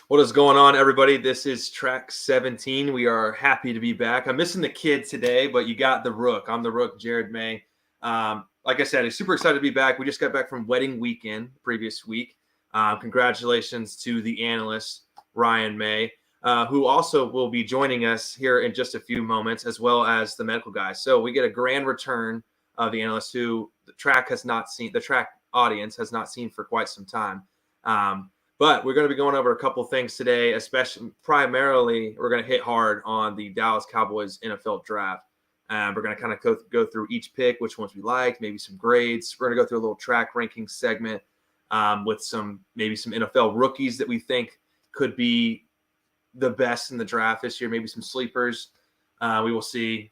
What is going on, everybody? This is TRAK 17. We are happy to be back. I'm missing the kid today, but you got the Rook. I'm the Rook, Jared May. Like I said, I'm super excited to be back. We just got back from wedding weekend previous week. Congratulations to the analyst, Ryan May, who also will be joining us here in just a few moments, as well as the medical guy. So we get a grand return of the analyst who the TRAK audience has not seen for quite some time. But we're going to be going over a couple things today, especially primarily we're going to hit hard on the Dallas Cowboys NFL draft. We're going to kind of go through each pick, which ones we liked, maybe some grades. We're going to go through a little TRAK ranking segment with maybe some NFL rookies that we think could be the best in the draft this year, maybe some sleepers. We will see.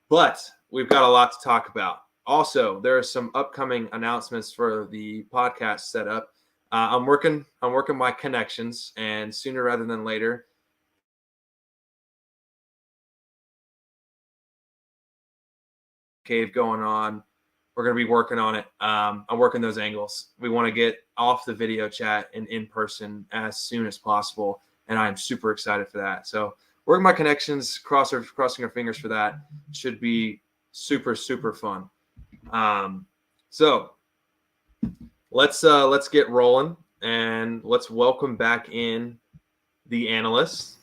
But we've got a lot to talk about. Also, there are some upcoming announcements for the podcast setup. I'm working my connections, and sooner rather than later, cave going on. We're going to be working on it. I'm working those angles. We want to get off the video chat and in person as soon as possible, and I'm super excited for that. So working my connections, crossing our fingers for that. Should be super, super fun. So let's get rolling, and let's welcome back in the analyst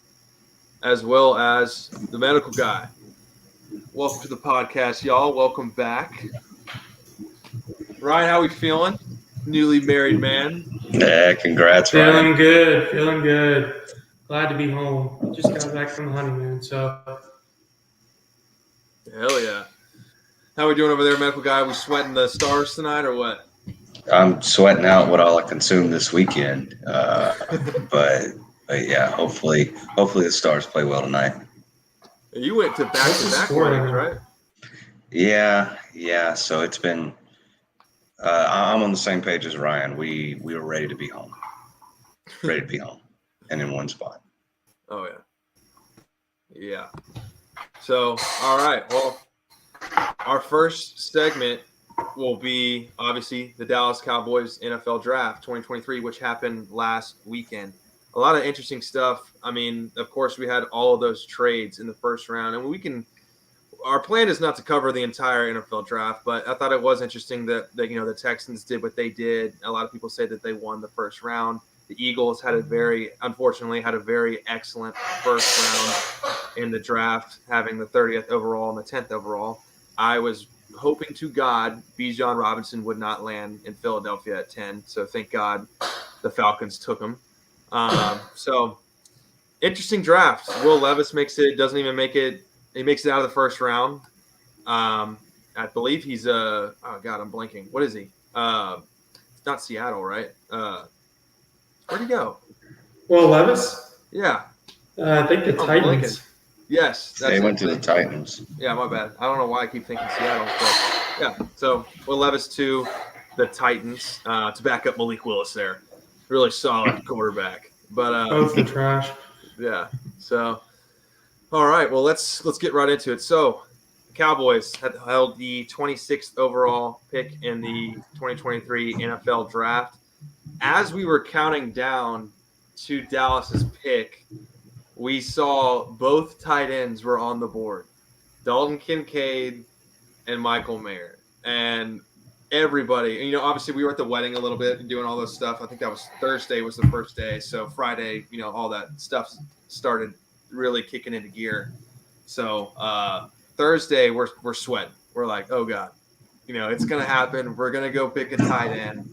as well as the medical guy. Welcome to the podcast, y'all. Welcome back. Ryan, how we feeling? Newly married man. Yeah, congrats, Ryan. Feeling good. Glad to be home. Just got back from the honeymoon, so. Hell yeah. How we doing over there, medical guy? We sweating the stars tonight or what? I'm sweating out what all I consumed this weekend, but yeah, hopefully the Stars play well tonight. You went to back-to-back weddings, right? Yeah. So it's been. I'm on the same page as Ryan. We were ready to be home, and in one spot. Oh yeah. So all right, well, our first segment will be obviously the Dallas Cowboys NFL Draft 2023, which happened last weekend. A lot of interesting stuff. I mean, of course, we had all of those trades in the first round, and our plan is not to cover the entire NFL draft, but I thought it was interesting that the Texans did what they did. A lot of people say that they won the first round. The Eagles unfortunately had a very excellent first round in the draft, having the 30th overall and the 10th overall. I was hoping to God Bijan Robinson would not land in Philadelphia at 10, so thank God the Falcons took him. So interesting draft. Will Levis doesn't even make it. He makes it out of the first round. I believe he's oh God, I'm blanking. What is he? It's not Seattle, right? Where'd he go? Well, Levis? Yeah. I think the Titans. Blanking. Yes. They went to the Titans. Yeah, my bad. I don't know why I keep thinking Seattle. But yeah, so Will Levis to the Titans to back up Malik Willis there. Really solid quarterback. But both the trash. Yeah. So all right, well let's get right into it. So the Cowboys had held the 26th overall pick in the 2023 NFL draft. As we were counting down to Dallas's pick, we saw both tight ends were on the board. Dalton Kincaid and Michael Mayer. And everybody, obviously we were at the wedding a little bit and doing all this stuff. I think that was Thursday was the first day. So Friday, all that stuff started really kicking into gear. So Thursday we're sweating. We're like, oh God, it's going to happen. We're going to go pick a tight end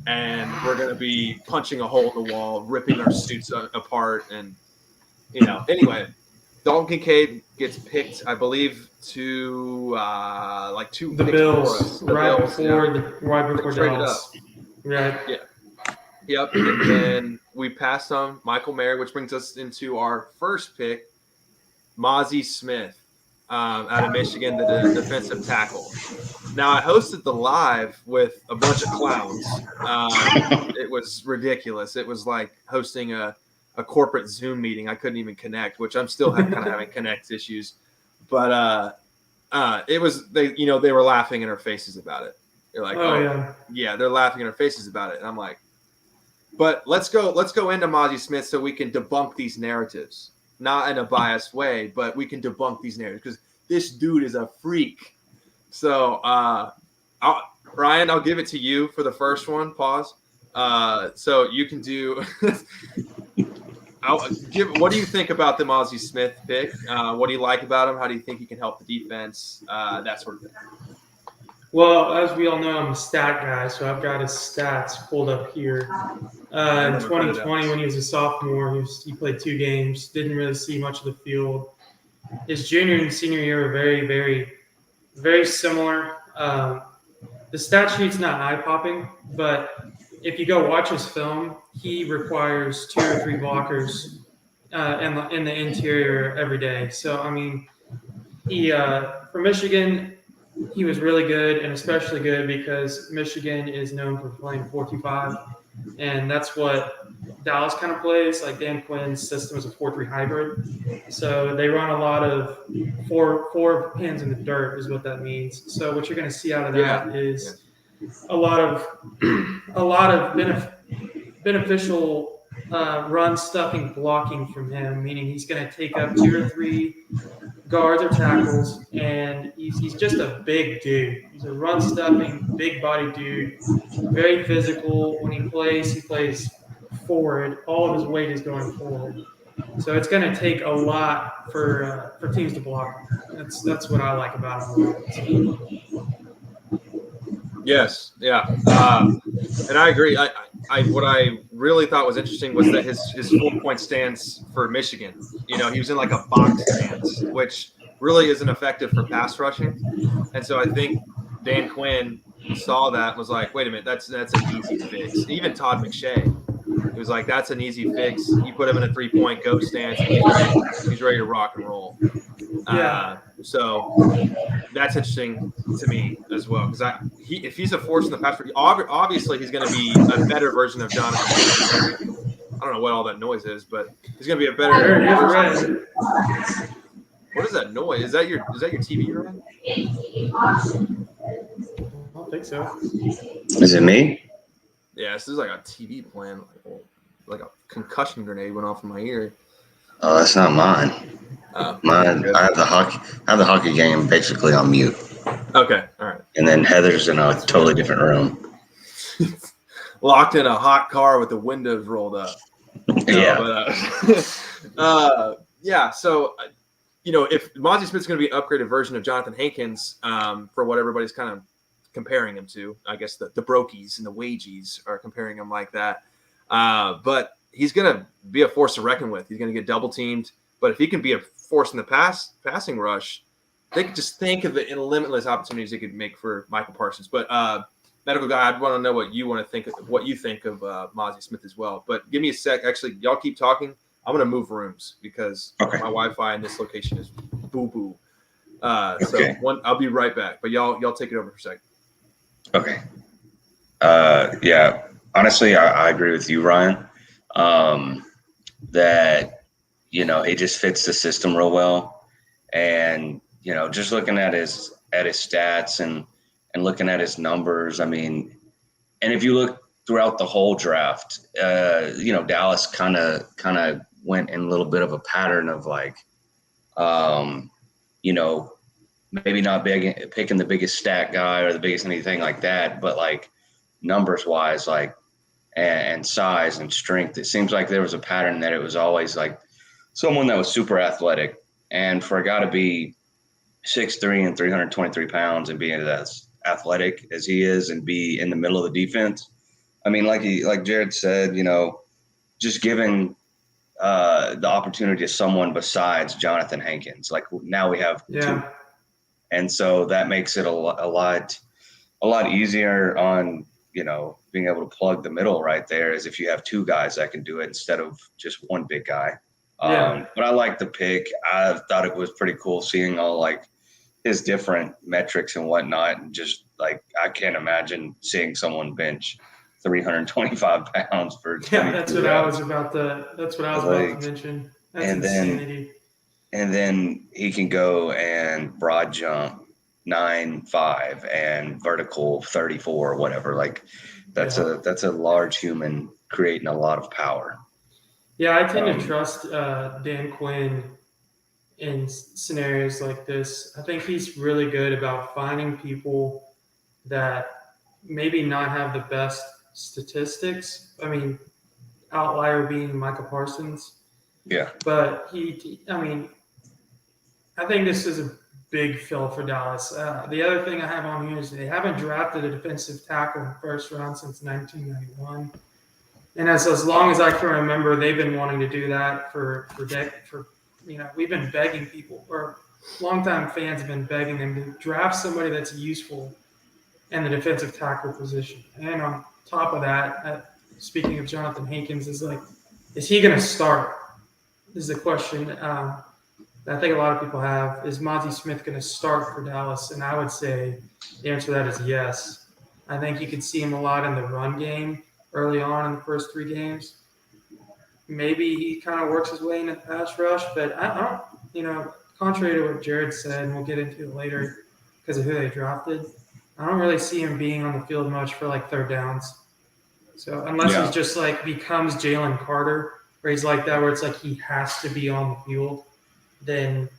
and we're going to be punching a hole in the wall, ripping our suits apart. And, anyway, Dalton Kincaid gets picked, I believe, to two the picks Bills, right before Dallas. Right. Yeah. Yep. And then we passed on Michael Mayer, which brings us into our first pick, Mozzie Smith out of Michigan, the defensive tackle. Now, I hosted the live with a bunch of clowns. It was ridiculous. It was like hosting a corporate Zoom meeting. I couldn't even connect, which I'm still kind of having connect issues. But it was they were laughing in our faces about it. They're like, yeah, they're laughing in our faces about it. And I'm like, But let's go into Mozzie Smith so we can debunk these narratives. Not in a biased way, but we can debunk these narratives because this dude is a freak. So, Ryan, I'll give it to you for the first one. Pause. So you can do. What do you think about the Mozzie Smith pick? What do you like about him? How do you think he can help the defense? That sort of thing. Well, as we all know, I'm a stat guy, so I've got his stats pulled up here. In 2020, when he was a sophomore, he played 2 games, didn't really see much of the field. His junior and senior year were very, very, very similar. The stat sheet's not eye-popping, but if you go watch his film, he requires 2 or 3 blockers in the interior every day. So, I mean, for Michigan, he was really good, and especially good because Michigan is known for playing 4-2-5, and that's what Dallas kind of plays. Like Dan Quinn's system is a 4-3 hybrid, so they run a lot of four pins in the dirt, is what that means. So what you're going to see out of that is a lot of beneficial run stuffing blocking from him, meaning he's going to take up 2 or 3 guards or tackles, and he's just a big dude. He's a run-stuffing, big-body dude, very physical. When he plays forward. All of his weight is going forward. So it's going to take a lot for teams to block him. That's what I like about him. Yes, yeah, and I agree. What I really thought was interesting was that his 4-point stance for Michigan. You know, he was in like a box stance, which really isn't effective for pass rushing. And so I think Dan Quinn saw that and was like, "Wait a minute, that's an easy fix." Even Todd McShay, he was like, "That's an easy fix. You put him in a 3-point go stance, and he's ready to rock and roll." So that's interesting to me as well because if he's a force in the pass, obviously he's going to be a better version of Jonathan. I don't know what all that noise is, but he's going to be a better version. What is that noise? Is that your TV you're on? I don't think so. Is it me? Yeah, this is like a TV playing, like a concussion grenade went off in my ear. Oh, that's not mine. Mine. I have the hockey game basically on mute. Okay, all right. And then Heather's in a totally different room. Locked in a hot car with the windows rolled up. Yeah. Yeah. So, if Mozzie Smith's going to be an upgraded version of Jonathan Hankins, for what everybody's kind of comparing him to, I guess the Brokies and the Wagies are comparing him like that. But he's going to be a force to reckon with. He's going to get double teamed. But if he can be a force in the passing rush, they could just think of the limitless opportunities they could make for Michael Parsons. But medical guy, I'd want to know what you think of Mozzie Smith as well. But give me a sec. Actually, y'all keep talking. I'm going to move rooms because my Wi-Fi in this location is boo-boo. So I'll be right back. But y'all take it over for a second. Okay. Yeah. Honestly, I agree with you, Ryan. That he just fits the system real well, and just looking at his stats and looking at his numbers. I mean, and if you look throughout the whole draft, Dallas kind of went in a little bit of a pattern of like, maybe not picking the biggest stat guy or the biggest anything like that, but like numbers wise, like and size and strength, it seems like there was a pattern that it was always like someone that was super athletic. And for a guy to be 6'3" and 323 pounds and being as athletic as he is and be in the middle of the defense, I mean, like Jared said, just giving the opportunity to someone besides Jonathan Hankins. Like now we have 2. And so that makes it a lot easier on, being able to plug the middle right there, as if you have 2 guys that can do it instead of just one big guy. But I like the pick. I thought it was pretty cool seeing all like his different metrics and whatnot. And just like, I can't imagine seeing someone bench 325 pounds for. That's what I was about to mention. That's insanity. And then he can go and broad jump 9.5 and vertical 34 or whatever. Like, That's a large human creating a lot of power. Yeah, I tend to trust Dan Quinn in scenarios like this. I think he's really good about finding people that maybe not have the best statistics. I mean, outlier being Micah Parsons. Yeah. But I think this is a big fill for Dallas. The other thing I have on here is they haven't drafted a defensive tackle in the first round since 1991. And as long as I can remember, they've been wanting to do that we've been begging people, or longtime fans have been begging them to draft somebody that's useful in the defensive tackle position. And on top of that, speaking of Jonathan Hankins, is he going to start? This is a question that I think a lot of people have. Is Monty Smith going to start for Dallas? And I would say the answer to that is yes. I think you could see him a lot in the run game early on in the first 3 games. Maybe he kind of works his way into the pass rush, but I don't, contrary to what Jared said, and we'll get into it later because of who they drafted, I don't really see him being on the field much for third downs. So unless he's just becomes Jalen Carter, where he's like that, where it's he has to be on the field, then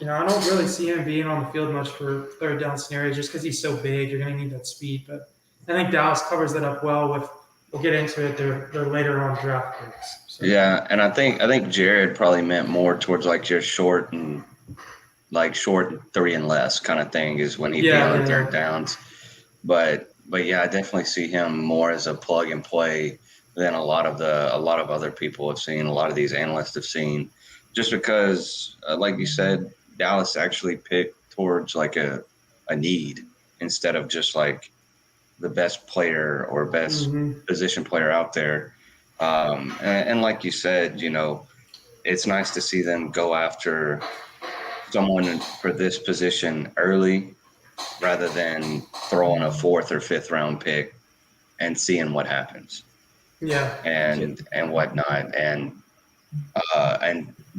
I don't really see him being on the field much for third down scenarios just because he's so big. You're going to need that speed. But I think Dallas covers that up well with, we'll get into it, their later on draft picks. So. Yeah, and I think Jared probably meant more towards just short 3 and less kind of thing is when he'd be on third downs. But yeah, I definitely see him more as a plug and play than a lot of other people have seen, a lot of these analysts have seen, just because, like you said, Dallas actually picked towards a need instead of just the best player or best position player out there. And like you said, it's nice to see them go after someone for this position early rather than throwing a 4th or 5th round pick and seeing what happens. Yeah. And whatnot. And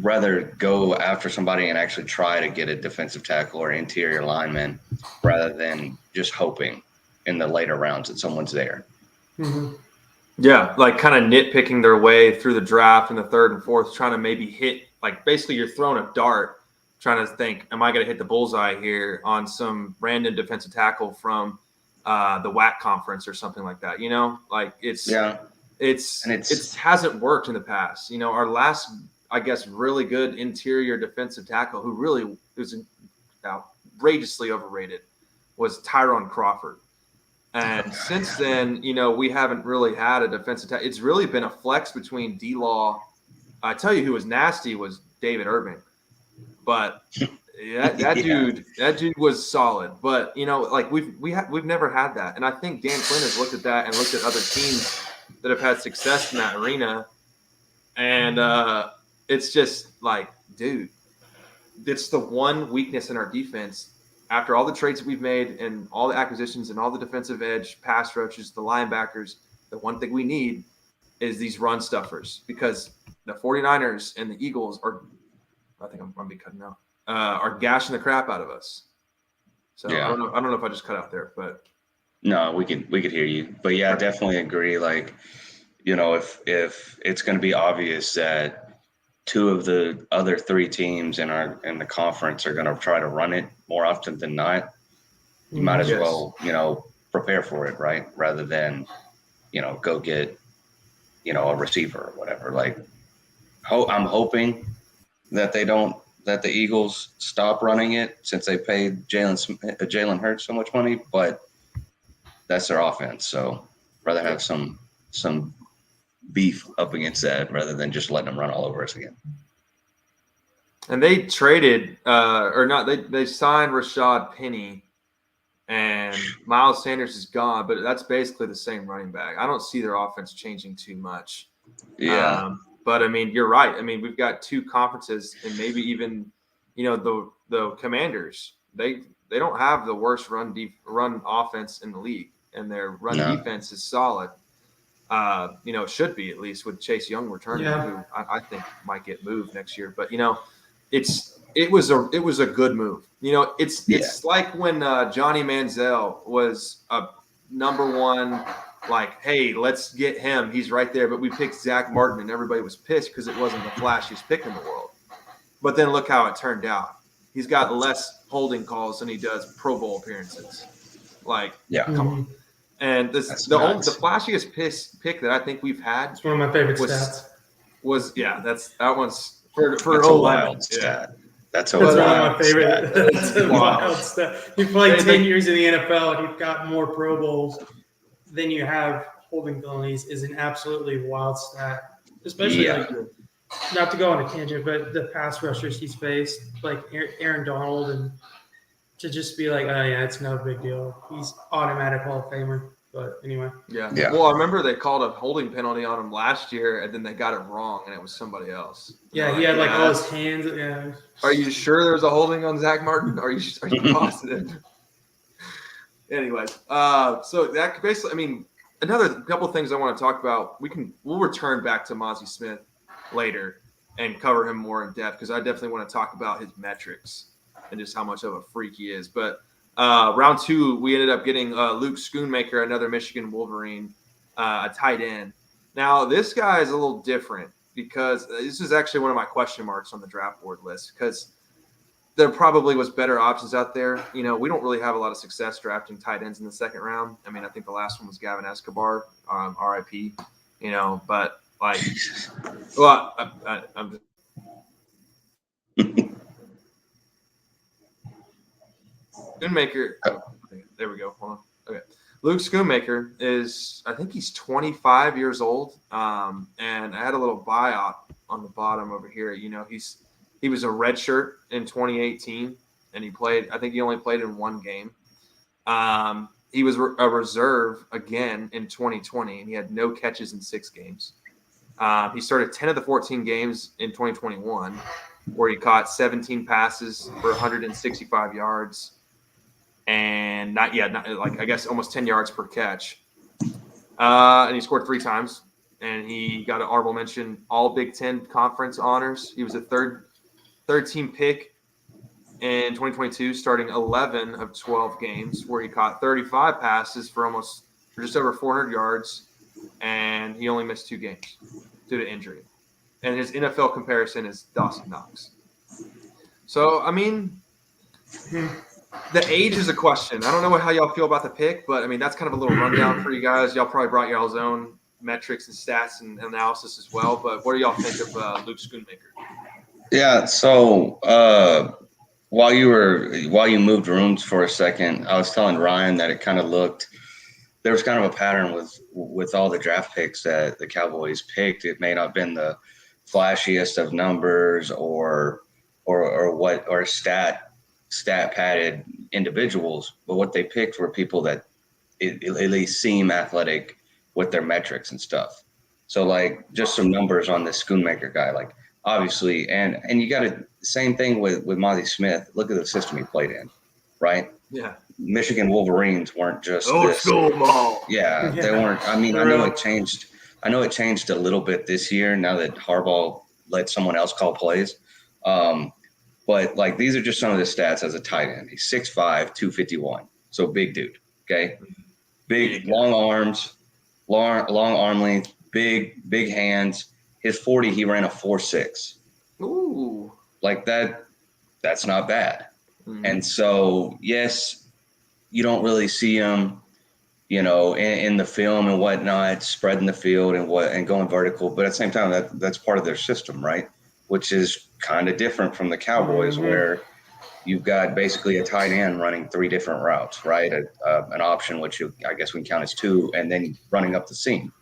rather go after somebody and actually try to get a defensive tackle or interior lineman rather than just hoping in the later rounds that someone's there. Mm-hmm. Yeah, kind of nitpicking their way through the draft in the 3rd and 4th, trying to maybe hit, basically you're throwing a dart, trying to think, am I going to hit the bullseye here on some random defensive tackle from the WAC conference or something like that? It hasn't worked in the past. Our last, I guess, really good interior defensive tackle who really was outrageously overrated was Tyrone Crawford. And since then, we haven't really had a defensive tackle. It's really been a flex between D-Law. I tell you who was nasty was David Irving. But that dude was solid. But, we've never had that. And I think Dan Quinn has looked at that and looked at other teams that have had success in that arena. And it's just dude, it's the one weakness in our defense. After all the trades that we've made and all the acquisitions and all the defensive edge, pass rushes, the linebackers, the one thing we need is these run stuffers because the 49ers and the Eagles are – I think I'm going to be cutting out are gashing the crap out of us. So I don't know if I just cut out there, but – No, we could hear you. But, yeah, I definitely agree. If it's going to be obvious that 2 of the other 3 teams in the conference are going to try to run it more often than not, you might as well, prepare for it, right? Rather than, go get, a receiver or whatever. I'm hoping that the Eagles stop running it since they paid Jalen Hurts so much money, but that's their offense. So rather have some beef up against that rather than just letting them run all over us again. And they traded they signed Rashad Penny and Miles Sanders is gone, but that's basically the same running back. I don't see their offense changing too much. Yeah. But you're right. We've got 2 conferences and maybe even, the Commanders. They don't have the worst run offense in the league, and their run defense is solid. It should be at least with Chase Young returning, who I think might get moved next year. But it was a good move. It's like when Johnny Manziel was number one, like, hey, let's get him. He's right there. But we picked Zach Martin, and everybody was pissed because it wasn't the flashiest pick in the world. But then look how it turned out. He's got less holding calls than he does Pro Bowl appearances. Like, come on. And the flashiest pick that I think we've had. It's one of my favorite stats. That one's for that's a wild stat. That's one of my favorite. That's a wild stat. You played 10 years in the NFL and you've got more Pro Bowls than you have holding penalties is an absolutely wild stat. Especially not to go on a tangent, but the pass rushers he's faced, like Aaron Donald, and to just be like, oh yeah, it's no big deal. He's automatic Hall of Famer. But anyway. Yeah. Well, I remember they called a holding penalty on him last year, and then they got it wrong, and it was somebody else. Yeah, he had like all his hands. Yeah. Are you sure there was a holding on Zach Martin? Are you positive? Anyways, so that basically, I mean, another couple of things I want to talk about. We'll return back to Mozzie Smith later and cover him more in depth because I definitely want to talk about his metrics and just how much of a freak he is. But round 2, we ended up getting Luke Schoonmaker, another Michigan Wolverine, a tight end. Now, this guy is a little different because this is actually one of my question marks on the draft board list because there probably was better options out there. You know, we don't really have a lot of success drafting tight ends in the second round. I mean, I think the last one was Gavin Escobar, RIP, you know, but like, well, I'm just. Schoonmaker. Oh, there we go. Hold on. Okay. Luke Schoonmaker is, I think he's 25 years old. And I had a little biop on the bottom over here. You know, he was a redshirt in 2018, and I think he only played in one game. He was a reserve again in 2020, and he had no catches in 6 games. He started 10 of the 14 games in 2021, where he caught 17 passes for 165 yards. And I guess almost 10 yards per catch. And he scored 3 times. And he got an honorable mention, all Big Ten conference honors. He was a third team pick in 2022, starting 11 of 12 games, where he caught 35 passes for just over 400 yards. And he only missed 2 games due to injury. And his NFL comparison is Dawson Knox. So, I mean, the age is a question. I don't know how y'all feel about the pick, but I mean, that's kind of a little rundown for you guys. Y'all probably brought y'all's own metrics and stats and analysis as well. But what do y'all think of Luke Schoonmaker? Yeah. So while you moved rooms for a second, I was telling Ryan that it kind of looked. There was kind of a pattern with all the draft picks that the Cowboys picked. It may not have been the flashiest of numbers or stat padded individuals, but what they picked were people that at least seem athletic with their metrics and stuff. So like just some numbers on this Schoonmaker guy, like obviously, and you got the same thing with Mozzie Smith. Look at the system he played in, right? Yeah. Michigan Wolverines weren't just school ball. Yeah, they weren't. I mean, I know it changed a little bit this year now that Harbaugh let someone else call plays. But like these are just some of the stats as a tight end. He's 6'5", 251. So big dude. Okay. Big, long arms, long arm length, big hands. His 40, he ran a 4.6. Ooh. Like that's not bad. Mm-hmm. And so, yes, you don't really see him, you know, in the film and whatnot, spreading the field and going vertical. But at the same time, that's part of their system, right? Which is kind of different from the Cowboys, mm-hmm. where you've got basically a tight end running 3 different routes, right? An option, which I guess we can count as 2, and then running up the seam.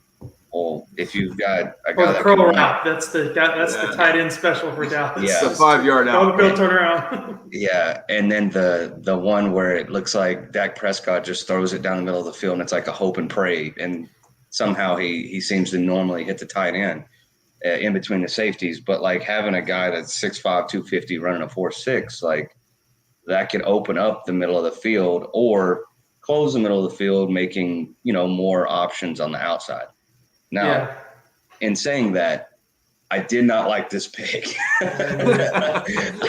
Well, if you've got a guy the curl route, that's the tight end special for Dallas. Yeah, it's the 5-yard out. All the field turn around. Yeah, and then the one where it looks like Dak Prescott just throws it down the middle of the field, and it's like a hope and pray, and somehow he seems to normally hit the tight end in between the safeties. But like having a guy that's 6'5", 250 running a 4.6, like that could open up the middle of the field or close the middle of the field, making, you know, more options on the outside. Now, in saying that, I did not like this pick. I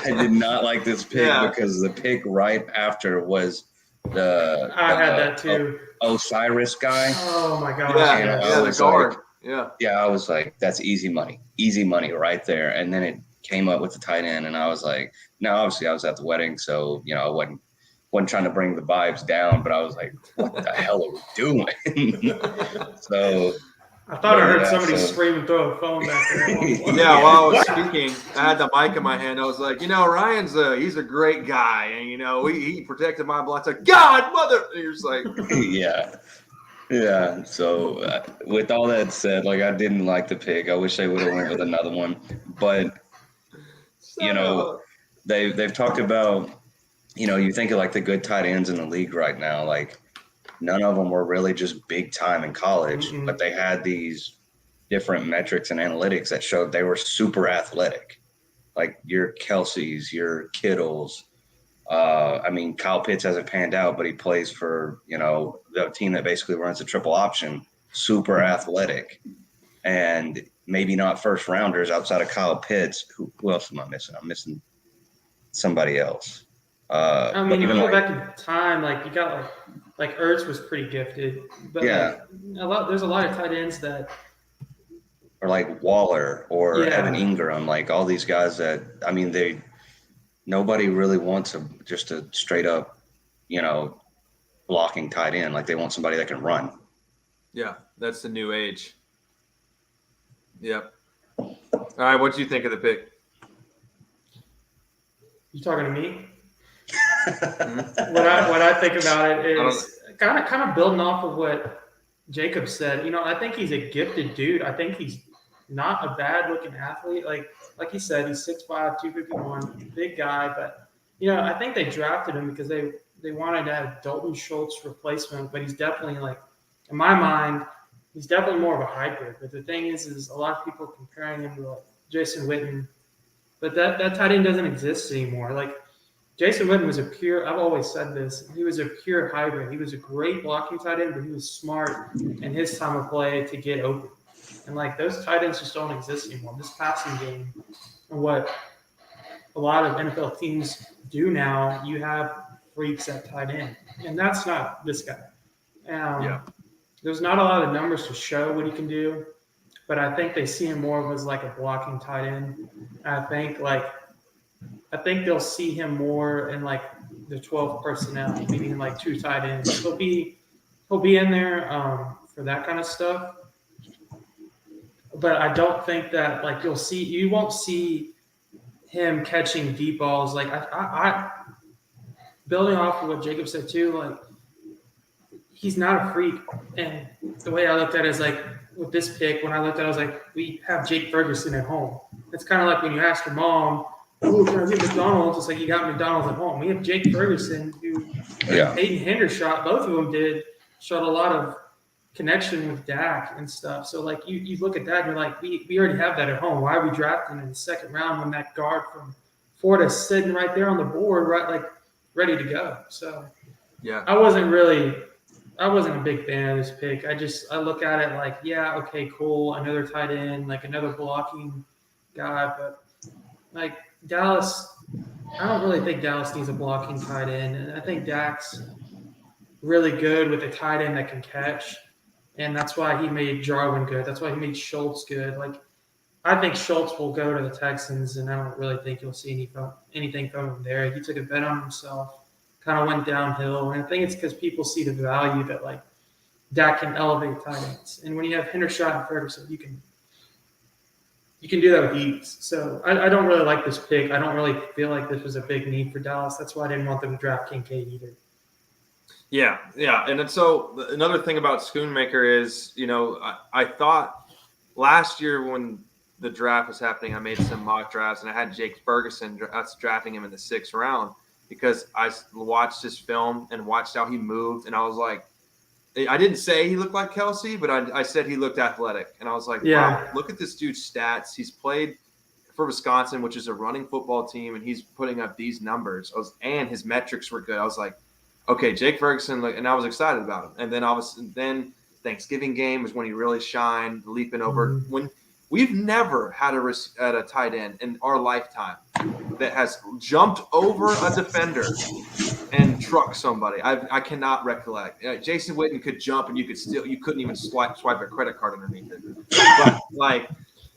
did not like this pick because the pick right after was I had that too. Osiris guy. Oh my gosh. Yeah, And I the was guard. like, Yeah. I was like, that's easy money right there. And then it came up with the tight end, and I was like, now obviously I was at the wedding, so I wasn't trying to bring the vibes down, but I was like, what the hell are we doing? So I thought I heard yeah, somebody scream and throw a phone back there. Yeah, while I was speaking, I had the mic in my hand. I was like, Ryan's he's a great guy, and he protected my block. It's like, God, mother. And you're just like, yeah. So with all that said, like, I didn't like the pick. I wish they would have went with another one, but they've talked about, you think of like the good tight ends in the league right now, like none of them were really just big time in college, but they had these different metrics and analytics that showed they were super athletic, like your Kelce's, your Kittles. I mean, Kyle Pitts hasn't panned out, but he plays for, the team that basically runs a triple option, super athletic. And maybe not first rounders outside of Kyle Pitts. Who else am I missing? I'm missing somebody else. I mean, you go back in time, like you got like Ertz was pretty gifted, but Yeah. there's a lot of tight ends that, or like Waller or Evan Ingram, like all these guys that, I mean, nobody really wants just a straight up, blocking tight end. Like they want somebody that can run. Yeah, that's the new age. Yep. All right, what do you think of the pick? You talking to me? What I think about it is kind of building off of what Jacob said. I think he's a gifted dude. I think he's not a bad looking athlete. Like he said, he's 6'5", 251, big guy. But I think they drafted him because they wanted to have Dalton Schultz replacement. But he's definitely, like, in my mind, he's definitely more of a hybrid. But the thing is a lot of people comparing him to like Jason Witten. But that tight end doesn't exist anymore. Like, Jason Witten was I've always said this, he was a pure hybrid. He was a great blocking tight end, but he was smart in his time of play to get open. And like those tight ends just don't exist anymore. This passing game and what a lot of NFL teams do now, you have freaks at tight end. And that's not this guy. There's not a lot of numbers to show what he can do, but I think they see him more of as like a blocking tight end. I think they'll see him more in like the 12 personnel, meaning like two tight ends. He'll be in there for that kind of stuff. But I don't think that like you won't see him catching deep balls. Like I building off of what Jacob said too, like he's not a freak. And the way I looked at it is like with this pick, when I looked at it, I was like, we have Jake Ferguson at home. It's kind of like when you ask your mom, oh, can I get McDonald's? It's like you got McDonald's at home. We have Jake Ferguson, who Peyton Hendershot, both of them showed a lot of connection with Dak and stuff. So like you look at that and you're like, we already have that at home. Why are we drafting in the second round when that guard from Florida's sitting right there on the board, right, like ready to go? So I wasn't a big fan of this pick. I look at it like, yeah, okay, cool, another tight end, like another blocking guy, but like Dallas, I don't really think Dallas needs a blocking tight end. And I think Dak's really good with a tight end that can catch. And that's why he made Jarwin good. That's why he made Schultz good. Like, I think Schultz will go to the Texans, and I don't really think you'll see anything from him there. He took a bet on himself, kind of went downhill. And I think it's because people see the value that, like, Dak can elevate tight ends. And when you have Hendershot and Ferguson, you can do that with ease. So I don't really like this pick. I don't really feel like this was a big need for Dallas. That's why I didn't want them to draft Kincaid either. Yeah. And then, so another thing about Schoonmaker is, I thought last year when the draft was happening, I made some mock drafts and I had Jake Ferguson. I was drafting him in the 6th round because I watched his film and watched how he moved. And I was like, I didn't say he looked like Kelce, but I said he looked athletic. And I was like, wow, look at this dude's stats. He's played for Wisconsin, which is a running football team, and he's putting up these numbers. And his metrics were good. I was like, okay, Jake Ferguson, and I was excited about him. And then Thanksgiving game was when he really shined, leaping over. We've never had a tight end in our lifetime that has jumped over a defender and trucked somebody. I cannot recollect. Jason Witten could jump, and you couldn't even swipe a credit card underneath it. But like,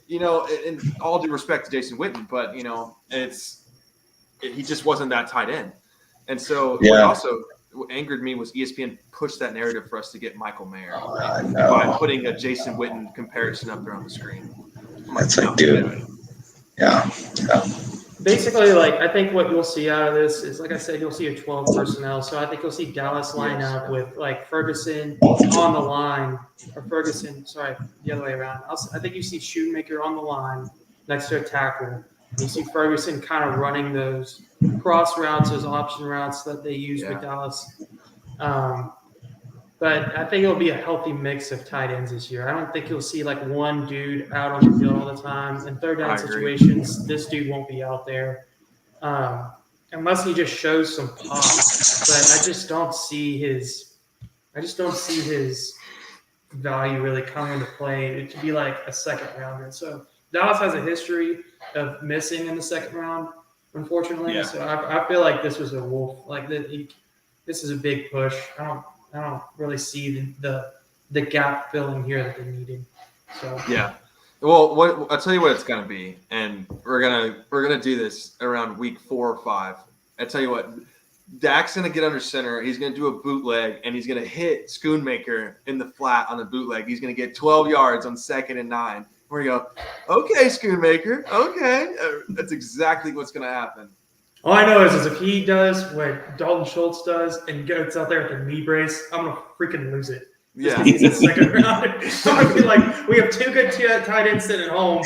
in all due respect to Jason Witten, but he just wasn't that tight end. And so what angered me was ESPN pushed that narrative for us to get Michael Mayer by putting a Jason Witten comparison up there on the screen. That's like, dude. Yeah. Basically, like, I think what you'll see out of this is, like I said, you'll see a 12 personnel. So I think you'll see Dallas line up with like Ferguson on the line, or Ferguson, sorry, the other way around. I think you see Shoemaker on the line next to a tackle. And you see Ferguson kind of running those cross routes, those option routes that they use with Dallas. But I think it'll be a healthy mix of tight ends this year. I don't think you'll see like one dude out on the field all the time. In third down situations, this dude won't be out there unless he just shows some pop. But I just don't see his value really coming into play. It could be like a second rounder. So Dallas has a history of missing in the second round, unfortunately. Yeah. So I feel like this was a wolf. Like this is a big push. I don't really see the gap filling here that they needed. So yeah. Well, I'll tell you what it's gonna be, and we're gonna do this around week 4 or 5. I tell you what, Dak's gonna get under center. He's gonna do a bootleg, and he's gonna hit Schoonmaker in the flat on the bootleg. He's gonna get 12 yards on 2nd and 9. Where you go, okay, Schoonmaker, okay. That's exactly what's gonna happen. All I know is if he does what Dalton Schultz does and gets out there with a knee brace, I'm going to freaking lose it. Yeah. He's in second round. I'm going to be like, we have 2 good tight ends sitting at home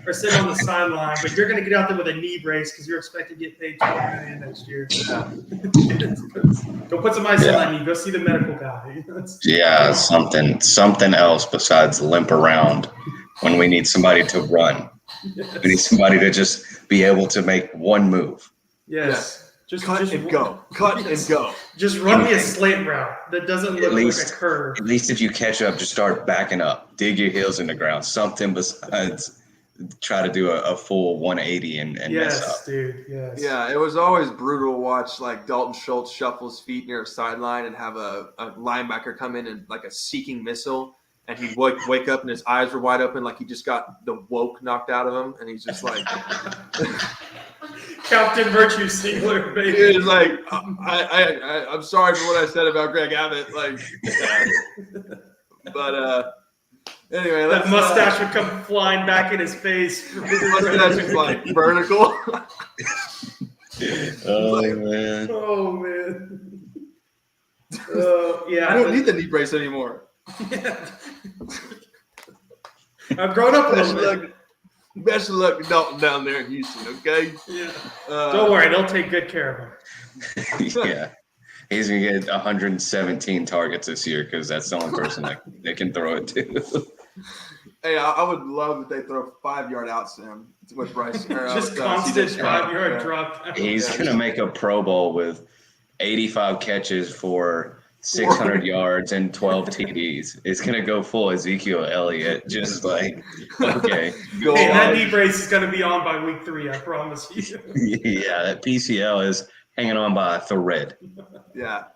or sitting on the sideline, but you're going to get out there with a knee brace because you're expected to get paid $12 million next year. Yeah. Go put some ice on that knee. Go see the medical guy. Something else besides limp around when we need somebody to run. Yes. We need somebody to just be able to make one move. Yes. Just cut and go. Just run me a slant route that doesn't look like a curve. At least if you catch up, just start backing up. Dig your heels in the ground. Something besides try to do a full 180 and mess up. Yes, dude. Yes. Yeah, it was always brutal to watch like Dalton Schultz shuffle his feet near a sideline and have a linebacker come in and like a seeking missile. And he'd wake up and his eyes were wide open like he just got the woke knocked out of him. And he's just like... Captain Virtue Singler, baby. It's like, I'm sorry for what I said about Greg Abbott. Like, but anyway. That mustache would come flying back in his face. Mustache is like vertical. Oh, man. Oh, man. Yeah. I don't need the knee brace anymore. Yeah. I've grown up a little bit. Best of luck to Dalton down there in Houston, okay? Yeah. Don't worry, they'll take good care of him. Yeah. He's going to get 117 targets this year because that's the only person that they can throw it to. Hey, I would love if they throw 5-yard outs to him with Bryce. Just constant 5-yard drop. He's going to make a Pro Bowl with 85 catches for 600 yards and 12 TDs. It's going to go full Ezekiel Elliott. Just like, okay. Hey, that knee brace is going to be on by week 3, I promise you. Yeah, that PCL is hanging on by a thread. Yeah.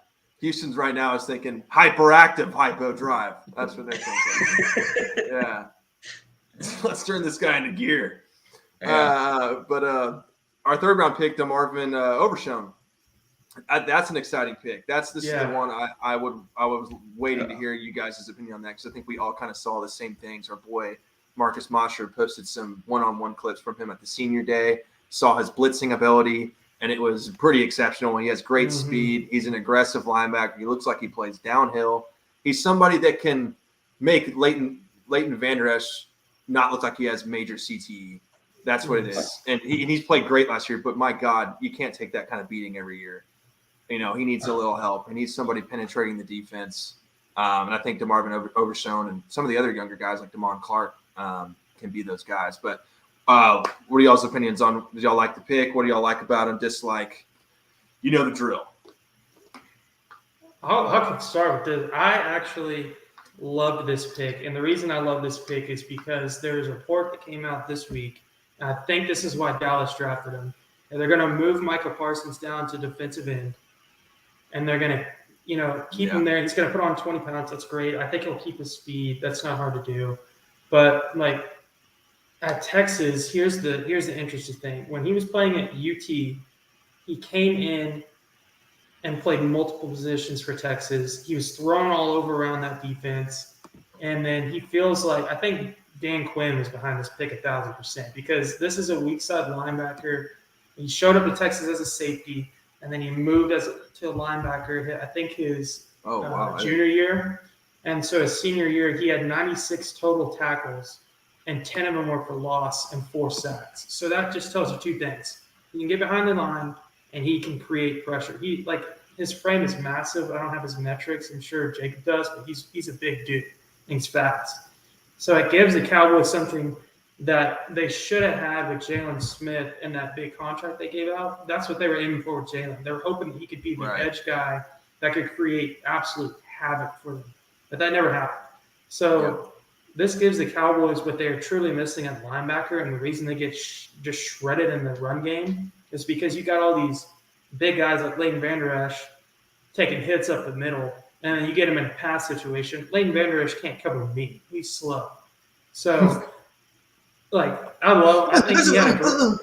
Houston's right now is thinking hyperactive hypo drive. That's what they're thinking. Yeah. Let's turn this guy into gear. Yeah. But our 3rd round pick, DeMarvin Overshown. That's an exciting pick. This is the one I was waiting to hear you guys' opinion on that because I think we all kind of saw the same things. Our boy Marcus Mosher posted some one-on-one clips from him at the senior day, saw his blitzing ability, and it was pretty exceptional. He has great speed. He's an aggressive linebacker. He looks like he plays downhill. He's somebody that can make Leighton Vander Esch not look like he has major CTE. That's what it is. And he's played great last year, but my God, you can't take that kind of beating every year. He needs a little help. He needs somebody penetrating the defense. And I think DeMarvin Overshown and some of the other younger guys like Damon Clark can be those guys. But what are y'all's opinions on? Did y'all like the pick? What do y'all like about him? Dislike? You know the drill. I can start with this. I actually Loved this pick. And the reason I love this pick is because there's a report that came out this week. And I think this is why Dallas drafted him. And they're going to move Micah Parsons down to defensive end. And they're going to, keep him there. He's going to put on 20 pounds. That's great. I think he'll keep his speed. That's not hard to do. But like at Texas, here's the interesting thing. When he was playing at UT, he came in and played multiple positions for Texas. He was thrown all over around that defense. And then he feels like, I think Dan Quinn was behind this pick 1,000% because this is a weak side linebacker. He showed up to Texas as a safety, and then he moved to a linebacker, I think his junior year. And so his senior year, he had 96 total tackles, and 10 of them were for loss and 4 sacks. So that just tells you two things. He can get behind the line, and he can create pressure. His frame is massive. I don't have his metrics. I'm sure Jacob does, but he's a big dude. And he's fast. So it gives the Cowboys something that they should have had with Jalen Smith and that big contract they gave out. That's what they were aiming for with Jalen. They were hoping that he could be the edge guy that could create absolute havoc for them. But that never happened. So this gives the Cowboys what they're truly missing at linebacker, and the reason they get just shredded in the run game is because you got all these big guys like Leighton Vander Esch taking hits up the middle, and then you get him in a pass situation. Leighton Vander Esch can't cover me. He's slow. So, I think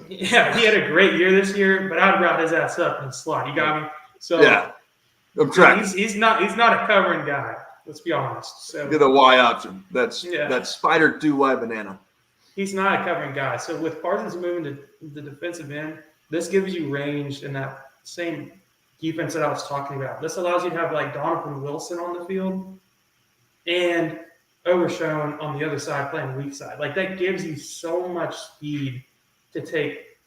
he had a great year this year, but I'd route his ass up and slot. You got me? So I'm trying. He's not a covering guy. Let's be honest. So get a Y option. That's spider do Y banana. He's not a covering guy. So with Parsons moving to the defensive end, this gives you range in that same defense that I was talking about. This allows you to have like Donovan Wilson on the field and Overshown on the other side playing weak side. Like that gives you so much speed to take,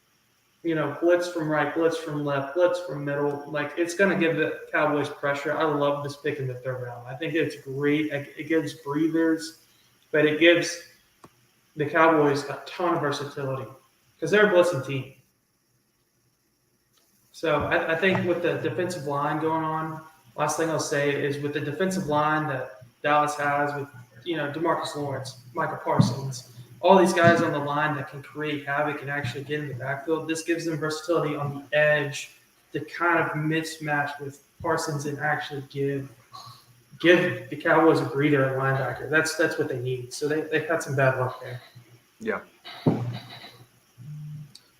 blitz from right, blitz from left, blitz from middle. Like it's going to give the Cowboys pressure. I love this pick in the 3rd round. I think it's great. It gives breathers, but it gives the Cowboys a ton of versatility because they're a blitzing team. So I think with the defensive line going on, last thing I'll say is with the defensive line that Dallas has with, DeMarcus Lawrence, Michael Parsons, all these guys on the line that can create havoc and actually get in the backfield, this gives them versatility on the edge to kind of mismatch with Parsons and actually give the Cowboys a breather at linebacker. That's what they need. So they've had some bad luck there. Yeah.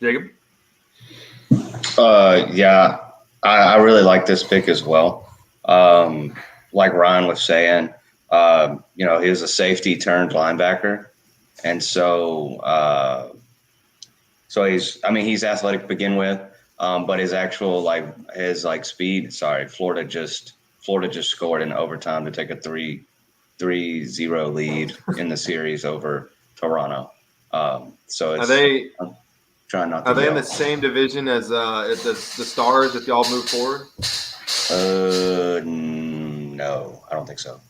Jacob? I really like this pick as well. Like Ryan was saying, he was a safety turned linebacker. And so he's athletic to begin with, but his actual speed, Florida just scored in overtime to take a 3-0 lead in the series over Toronto. So it's, I'm trying not to Are they in yell. the same division as the Stars if y'all move forward? No, I don't think so.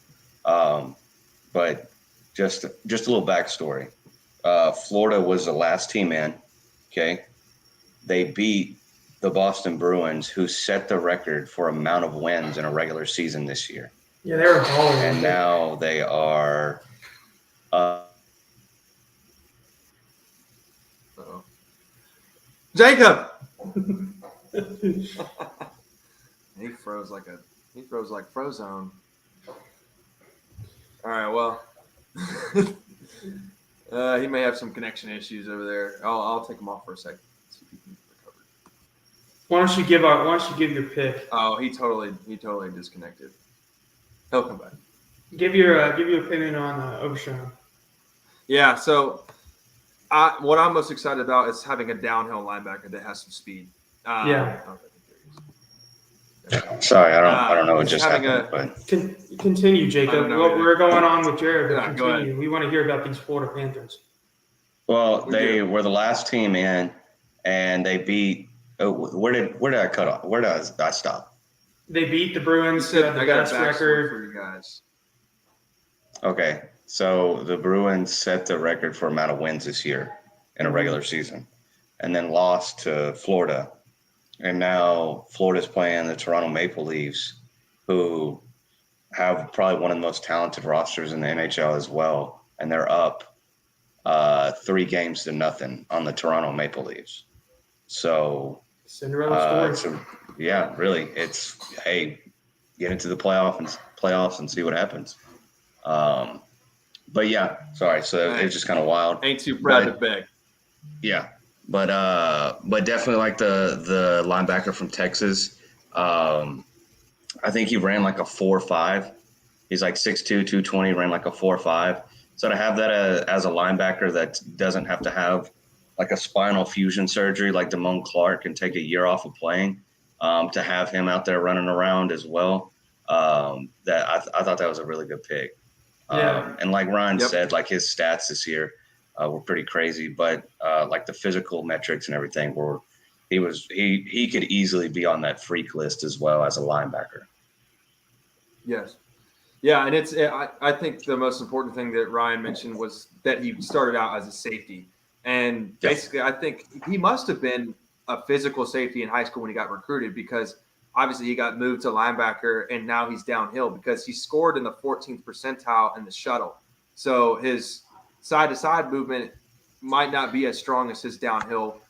But just a little backstory. Florida was the last team in. Okay, they beat the Boston Bruins, who set the record for amount of wins in a regular season this year. Yeah, they were balling. And now they are. Jacob. He froze like Frozone. All right, well, he may have some connection issues over there. I'll take him off for a second. See if he can recover. Why don't you give your pick? Oh, he totally disconnected. He'll come back. Give your opinion on Overshown. Yeah, so what I'm most excited about is having a downhill linebacker that has some speed. Sorry, I don't know what just happened. But continue, Jacob. We're going on with Jared. Yeah, go ahead. We want to hear about these Florida Panthers. Well, they were the last team in, and they beat. Where did I cut off? Where did I stop? They beat the Bruins. Said, the I got best a record for you guys. Okay, so the Bruins set the record for amount of wins this year in a regular season, and then lost to Florida. And now Florida's playing the Toronto Maple Leafs, who have probably one of the most talented rosters in the NHL as well, and they're up 3-0 on the Toronto Maple Leafs. So, Cinderella story. yeah, really, it's hey, get into the playoffs and see what happens. But yeah, sorry. So it's just kind of wild. Ain't too proud to beg. Yeah, but definitely like the linebacker from Texas. I think he ran like a 4.5. He's like 6'2", 220, ran like a 4.5. So to have that as a linebacker that doesn't have to have like a spinal fusion surgery like Damone Clark and take a year off of playing, to have him out there running around as well, that I thought that was a really good pick. Yeah. And like Ryan said, like his stats this year were pretty crazy, but like the physical metrics and everything he could easily be on that freak list as well as a linebacker. Yes. Yeah, and I think the most important thing that Ryan mentioned was that he started out as a safety. And basically, I think he must have been a physical safety in high school when he got recruited, because obviously he got moved to linebacker and now he's downhill because he scored in the 14th percentile in the shuttle. So his side-to-side movement might not be as strong as his downhill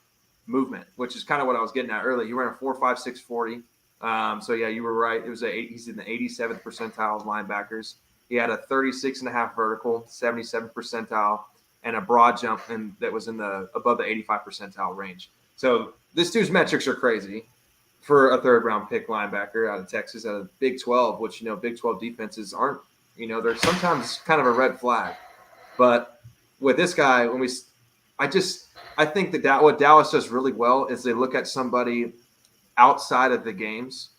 movement, which is kind of what I was getting at earlier. He ran a 4.56 40. So yeah, you were right. He's in the 87th percentile of linebackers. He had a 36.5 vertical, 77th percentile, and a broad jump that was above the 85 percentile range. So this dude's metrics are crazy for a third-round pick linebacker out of Texas, out of Big 12, which, Big 12 defenses aren't, they're sometimes kind of a red flag. But with this guy, I think that what Dallas does really well is they look at somebody outside of the games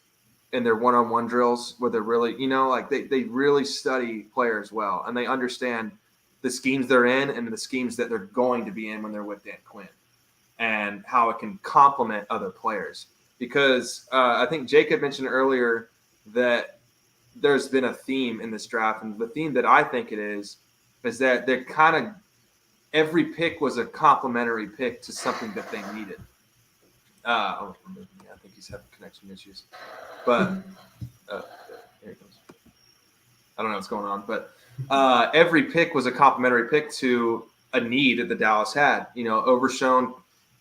in their one-on-one drills where they're really, they really study players well, and they understand the schemes they're in and the schemes that they're going to be in when they're with Dan Quinn, and how it can complement other players. Because I think Jacob mentioned earlier that there's been a theme in this draft, and the theme that I think it is that they're kind of every pick was a complementary pick to something that they needed. I think he's having connection issues, but there he goes. I don't know what's going on, but every pick was a complementary pick to a need that the Dallas had. Overshown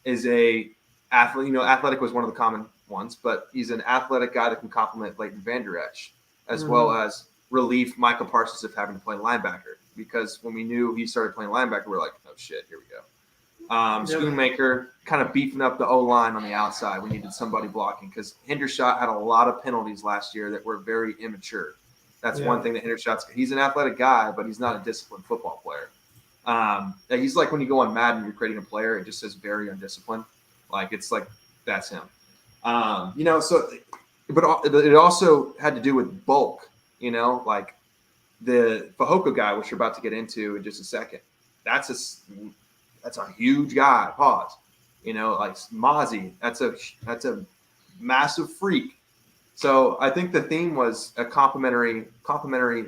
is a athlete. Athletic was one of the common ones, but he's an athletic guy that can complement Leighton Vander Esch, as well as relieve Michael Parsons of having to play linebacker. Because when we knew he started playing linebacker, we were like, oh shit, here we go. Schoonmaker kind of beefing up the O-line on the outside. We needed somebody blocking because Hendershot had a lot of penalties last year that were very immature. That's one thing that Hendershot's – he's an athletic guy, but he's not a disciplined football player. He's like when you go on Madden, you're creating a player, it just says very undisciplined. It's like that's him. But it also had to do with bulk, like the Fehoko guy, which you're about to get into in just a second. That's a huge guy. Pause. Like Mozzie. That's a massive freak. So I think the theme was a complementary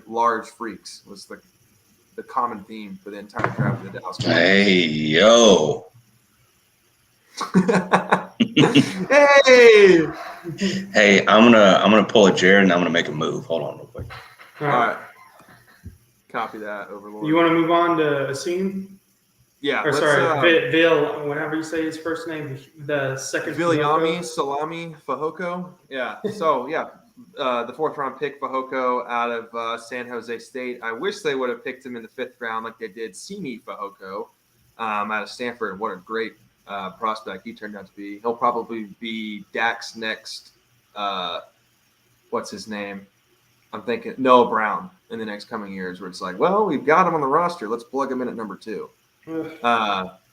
large freaks was the common theme for the entire draft of the Dallas Cowboys. Hey yo. Hey. Hey, I'm gonna pull a Jared and I'm gonna make a move. Hold on real quick. All right. Copy that, Overlord. You want to move on to Asim? Yeah. Or sorry, Vil, whenever you say his first name, the second. Viliami Salami Fehoko. Yeah. So yeah, the 4th round pick Fehoko out of San Jose State. I wish they would have picked him in the 5th round like they did Simi Fehoko out of Stanford. What a great prospect he turned out to be. He'll probably be Dak's next. What's his name? I'm thinking Noah Brown in the next coming years, where it's like, well, we've got him on the roster. Let's plug him in at number 2.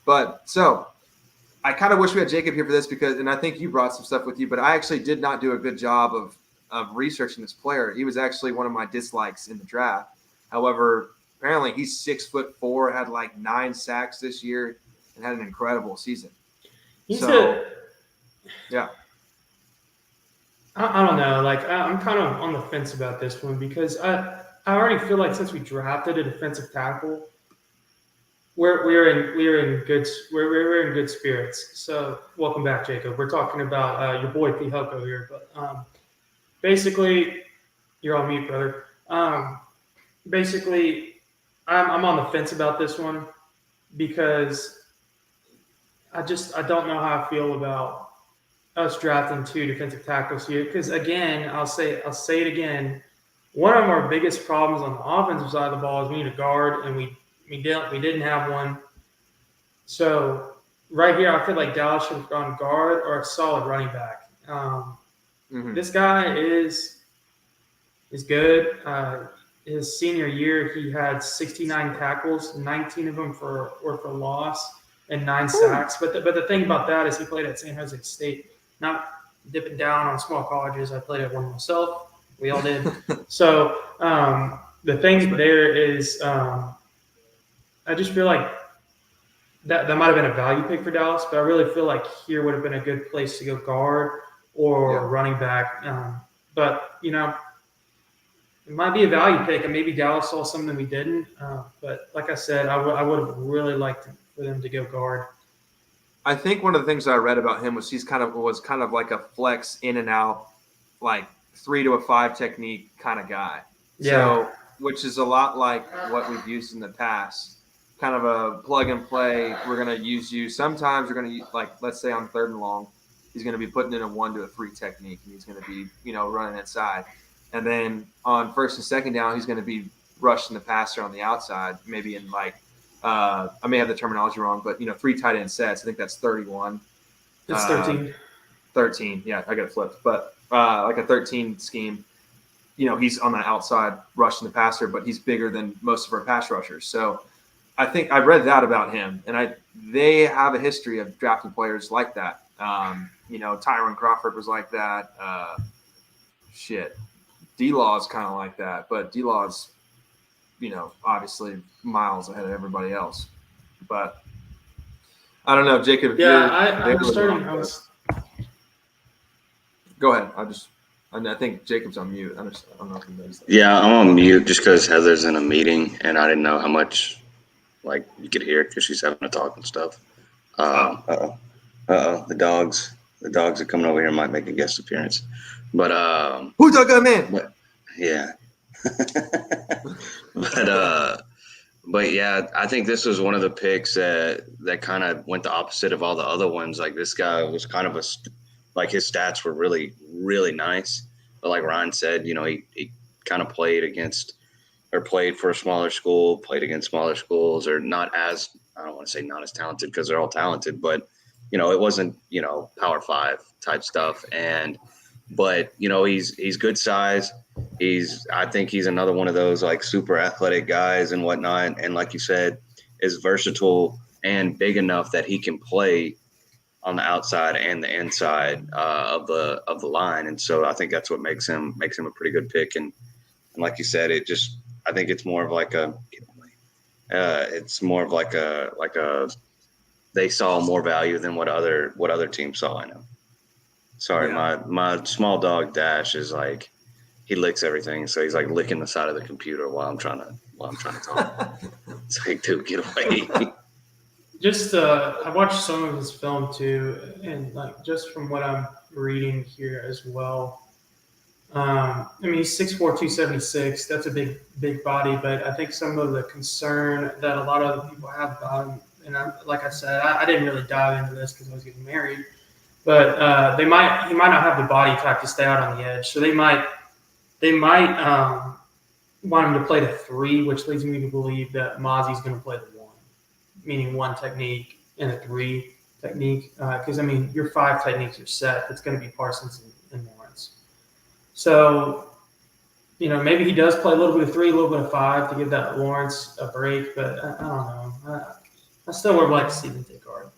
But so I kind of wish we had Jacob here for this and I think you brought some stuff with you, but I actually did not do a good job of researching this player. He was actually one of my dislikes in the draft. However, apparently he's 6'4", had like 9 sacks this year, and had an incredible season. Yeah. I don't know. I'm kind of on the fence about this one because I already feel like since we drafted a defensive tackle, we're in good spirits. So welcome back, Jacob. We're talking about your boy Fehoko here, but basically you're on mute, brother. Basically, I'm on the fence about this one because I don't know how I feel about us drafting 2 defensive tackles here. Because again, I'll say it again. One of our biggest problems on the offensive side of the ball is we need a guard, and we didn't have one. So right here, I feel like Dallas should have gone guard or a solid running back. This guy is good. His senior year, he had 69 tackles, 19 of them were for loss, and 9 sacks. But the thing about that is he played at San Jose State. Not dipping down on small colleges. I played at one myself. We all did. So the thing there is, I just feel like that might have been a value pick for Dallas, but I really feel like here would have been a good place to go guard or running back. But it might be a value pick, and maybe Dallas saw something we didn't. But like I said, I would have really liked for them to go guard. I think one of the things I read about him was he's kind of like a flex in and out, like 3 to a 5 technique kind of guy. Yeah. So, which is a lot like what we've used in the past. Kind of a plug and play. We're going to use you. Sometimes we're going to, like, let's say on 3rd and long, he's going to be putting in a 1 to a 3 technique, and he's going to be, running inside. And then on 1st and 2nd down, he's going to be rushing the passer on the outside, maybe in like, I may have the terminology wrong, but 3 tight end sets. I think that's 31. It's 13. 13. Yeah, I got it flipped. But like a 13 scheme, he's on the outside rushing the passer, but he's bigger than most of our pass rushers. So I think I read that about him, and they have a history of drafting players like that. Tyron Crawford was like that. D-Law is kind of like that, but D-Law's, obviously miles ahead of everybody else. But I don't know, Jacob. Yeah, I'm starting. Go ahead. I think Jacob's on mute. I don't know if he knows that. Yeah, I'm on mute just because Heather's in a meeting, and I didn't know how much you could hear it because she's having to talk and stuff. The dogs are coming over here and might make a guest appearance. But who's that guy, man? But yeah. But yeah, I think this was one of the picks that kind of went the opposite of all the other ones. Like, this guy was kind of his stats were really, really nice. But like Ryan said, he kind of played for a smaller school, played against smaller schools, or not as, I don't want to say not as talented because they're all talented, but it wasn't, Power 5 type stuff. But he's good size. I think he's another one of those like super athletic guys and whatnot. And like you said, is versatile and big enough that he can play on the outside and the inside of the line. And so I think that's what makes him a pretty good pick. And like you said, I think it's more of like they saw more value than what other teams saw. I know. Sorry, yeah. My small dog Dash is like, he licks everything, so he's like licking the side of the computer while I'm trying to talk. It's like, dude, get away. I watched some of his film too, and like just from what I'm reading here as well. He's 6'4", 276. That's a big body, but I think some of the concern that a lot of other people have about him, and like I said, I didn't really dive into this because I was getting married, but he might not have the body type to stay out on the edge, so they might want him to play the 3, which leads me to believe that Mozzie's going to play the 1, meaning 1 technique and a 3 technique. Because your 5 techniques are set. It's going to be Parsons and Lawrence. So, maybe he does play a little bit of 3, a little bit of 5 to give that Lawrence a break. But I don't know. I still would like to see him take guard.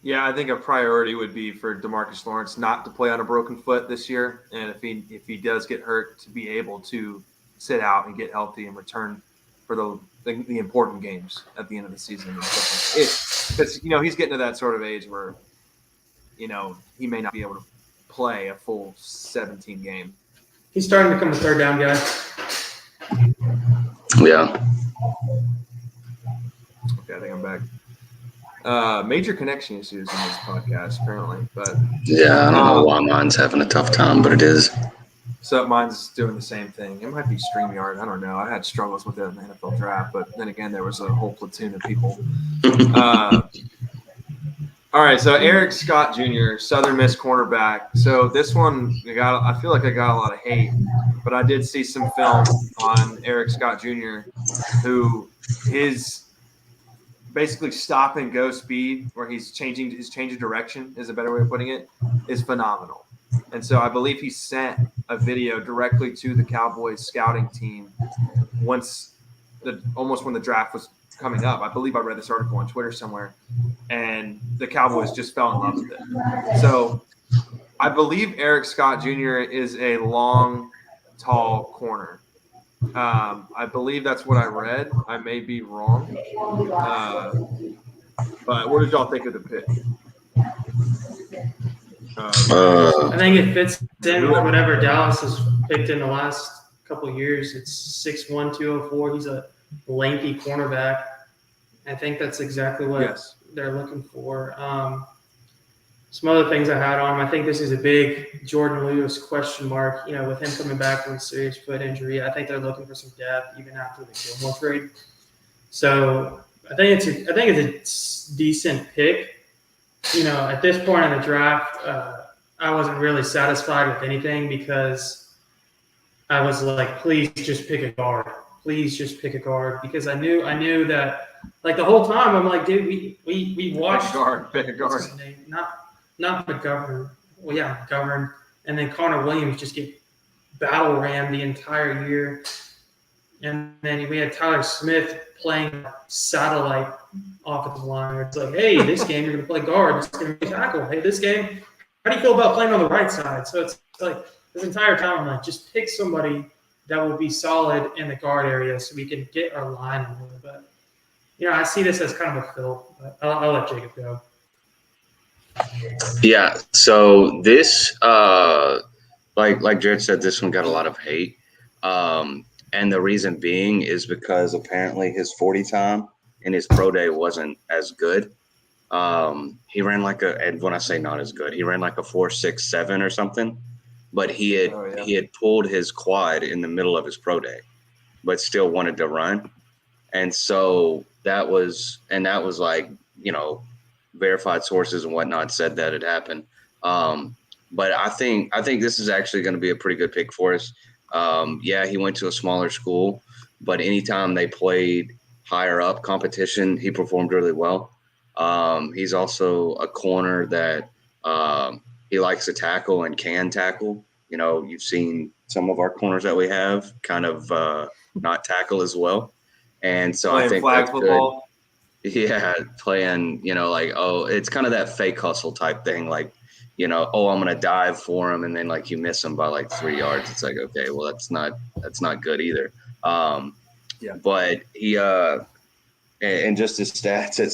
Yeah, I think a priority would be for DeMarcus Lawrence not to play on a broken foot this year, and if he does get hurt, to be able to sit out and get healthy and return for the important games at the end of the season. Because he's getting to that sort of age where he may not be able to play a full 17 game. He's starting to become a 3rd down guy. Yeah. Okay, I think I'm back. Major connection issues in this podcast, apparently. But yeah, I don't know why mine's having a tough time, but it is. So mine's doing the same thing. It might be StreamYard. I don't know. I had struggles with it in the NFL draft, but then again, there was a whole platoon of people. All right, so Eric Scott Jr., Southern Miss cornerback. So this one, I feel like I got a lot of hate, but I did see some film on Eric Scott Jr., who his basically stop and go speed, where his change of direction is a better way of putting it, is phenomenal. And so I believe he sent a video directly to the Cowboys scouting team almost when the draft was coming up. I believe I read this article on Twitter somewhere, and the Cowboys just fell in love with it. So I believe Eric Scott Jr. is a long, tall corner. I believe that's what I read. I may be wrong. But what did y'all think of the pick? I think it fits in with whatever Dallas has picked in the last couple of years. It's 6'1", 204. He's a lengthy cornerback. I think that's exactly what they're looking for. Some other things I had on him. I think this is a big Jordan Lewis question mark. With him coming back from a serious foot injury, I think they're looking for some depth even after the Gilmore trade. So I think it's a decent pick. At this point in the draft, I wasn't really satisfied with anything because I was like, please just pick a guard. Please just pick a guard, because I knew that, like, the whole time I'm like, dude, we watched pick a guard. Not McGovern. Well, yeah, McGovern, and then Connor Williams just get battle rammed the entire year. And then we had Tyler Smith playing satellite offensive line, where it's like, hey, this game you're going to play guard, this game you're going to tackle. Hey, this game, how do you feel about playing on the right side? So it's like this entire time I'm like, just pick somebody that will be solid in the guard area so we can get our line a little bit. I see this as kind of a fill, but I'll let Jacob go. Yeah, so this, like Jared said, this one got a lot of hate. And the reason being is because apparently his 40 time in his pro day wasn't as good. He ran and when I say not as good, he ran like a 4.67 or something, but he had pulled his quad in the middle of his pro day, but still wanted to run. And so that was like, verified sources and whatnot said that it happened. But I think this is actually going to be a pretty good pick for us. He went to a smaller school, but anytime they played higher up competition, he performed really well. He's also a corner that he likes to tackle and can tackle. You've seen some of our corners that we have kind of not tackle as well. And so I think flag football. Good. Yeah, playing, it's kind of that fake hustle type thing. Like, I'm going to dive for him. And then like you miss him by like 3 yards. It's like, okay, well, that's not good either. But he, and just his stats at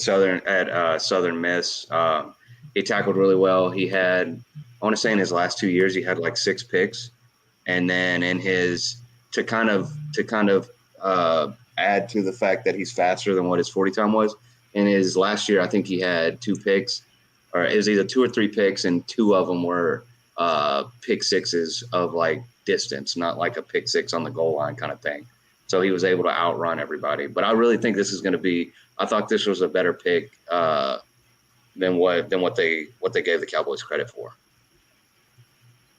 Southern Miss, he tackled really well. He had, I want to say in his last 2 years, he had like 6 picks. And then in his, to kind of add to the fact that he's faster than what his 40 time was. In his last year, I think he had 2 picks, or it was either 2 or 3 picks, and 2 of them were pick sixes of like distance, not like a pick 6 on the goal line kind of thing. So he was able to outrun everybody. But I really think this is going to be, I thought this was a better pick than what they gave the Cowboys credit for.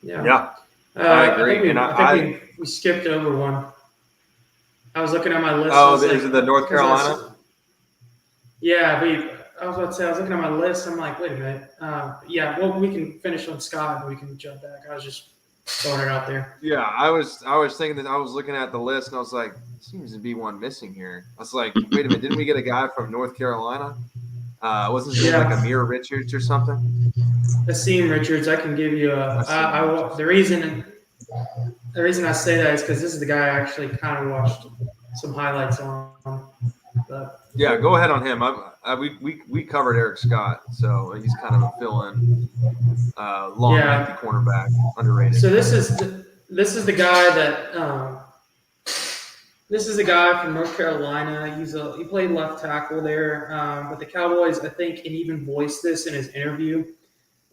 Yeah. I agree. I think we skipped over one. I was looking at my list. Oh, is it the North Carolina? I was about to say, I was looking at my list. I'm like, wait a minute. We can finish on Scott and we can jump back. I was just throwing it out there. Yeah, I was thinking that I was looking at the list and I was like, seems to be one missing here. I was like, wait a minute, didn't we get a guy from North Carolina? Wasn't his name like Amir Richards or something? Asim Richards. I can give you the reason I say that is because this is the guy I actually kind of watched some highlights on. But, yeah, go ahead on him. We covered Eric Scott, so he's kind of a fill-in, lengthy cornerback, underrated. So this is the guy that this is the guy from North Carolina. He played left tackle there, but the Cowboys, I think, and even voiced this in his interview.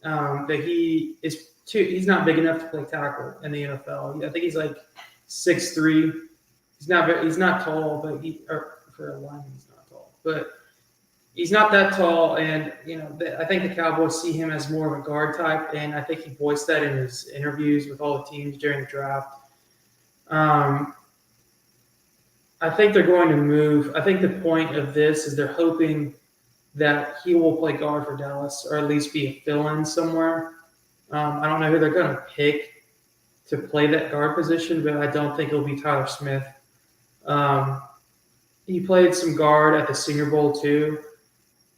that he's not big enough to play tackle in the NFL. I think he's like 6'3". He's not tall, but for a lineman he's not tall, but he's not that tall. And I think the Cowboys see him as more of a guard type, and I think he voiced that in his interviews with all the teams during the draft. I think they're going to move. I think the point of this is they're hoping that he will play guard for Dallas, or at least be a fill-in somewhere. I don't know who they're going to pick to play that guard position, but I don't think it'll be Tyler Smith. He played some guard at the Senior Bowl too,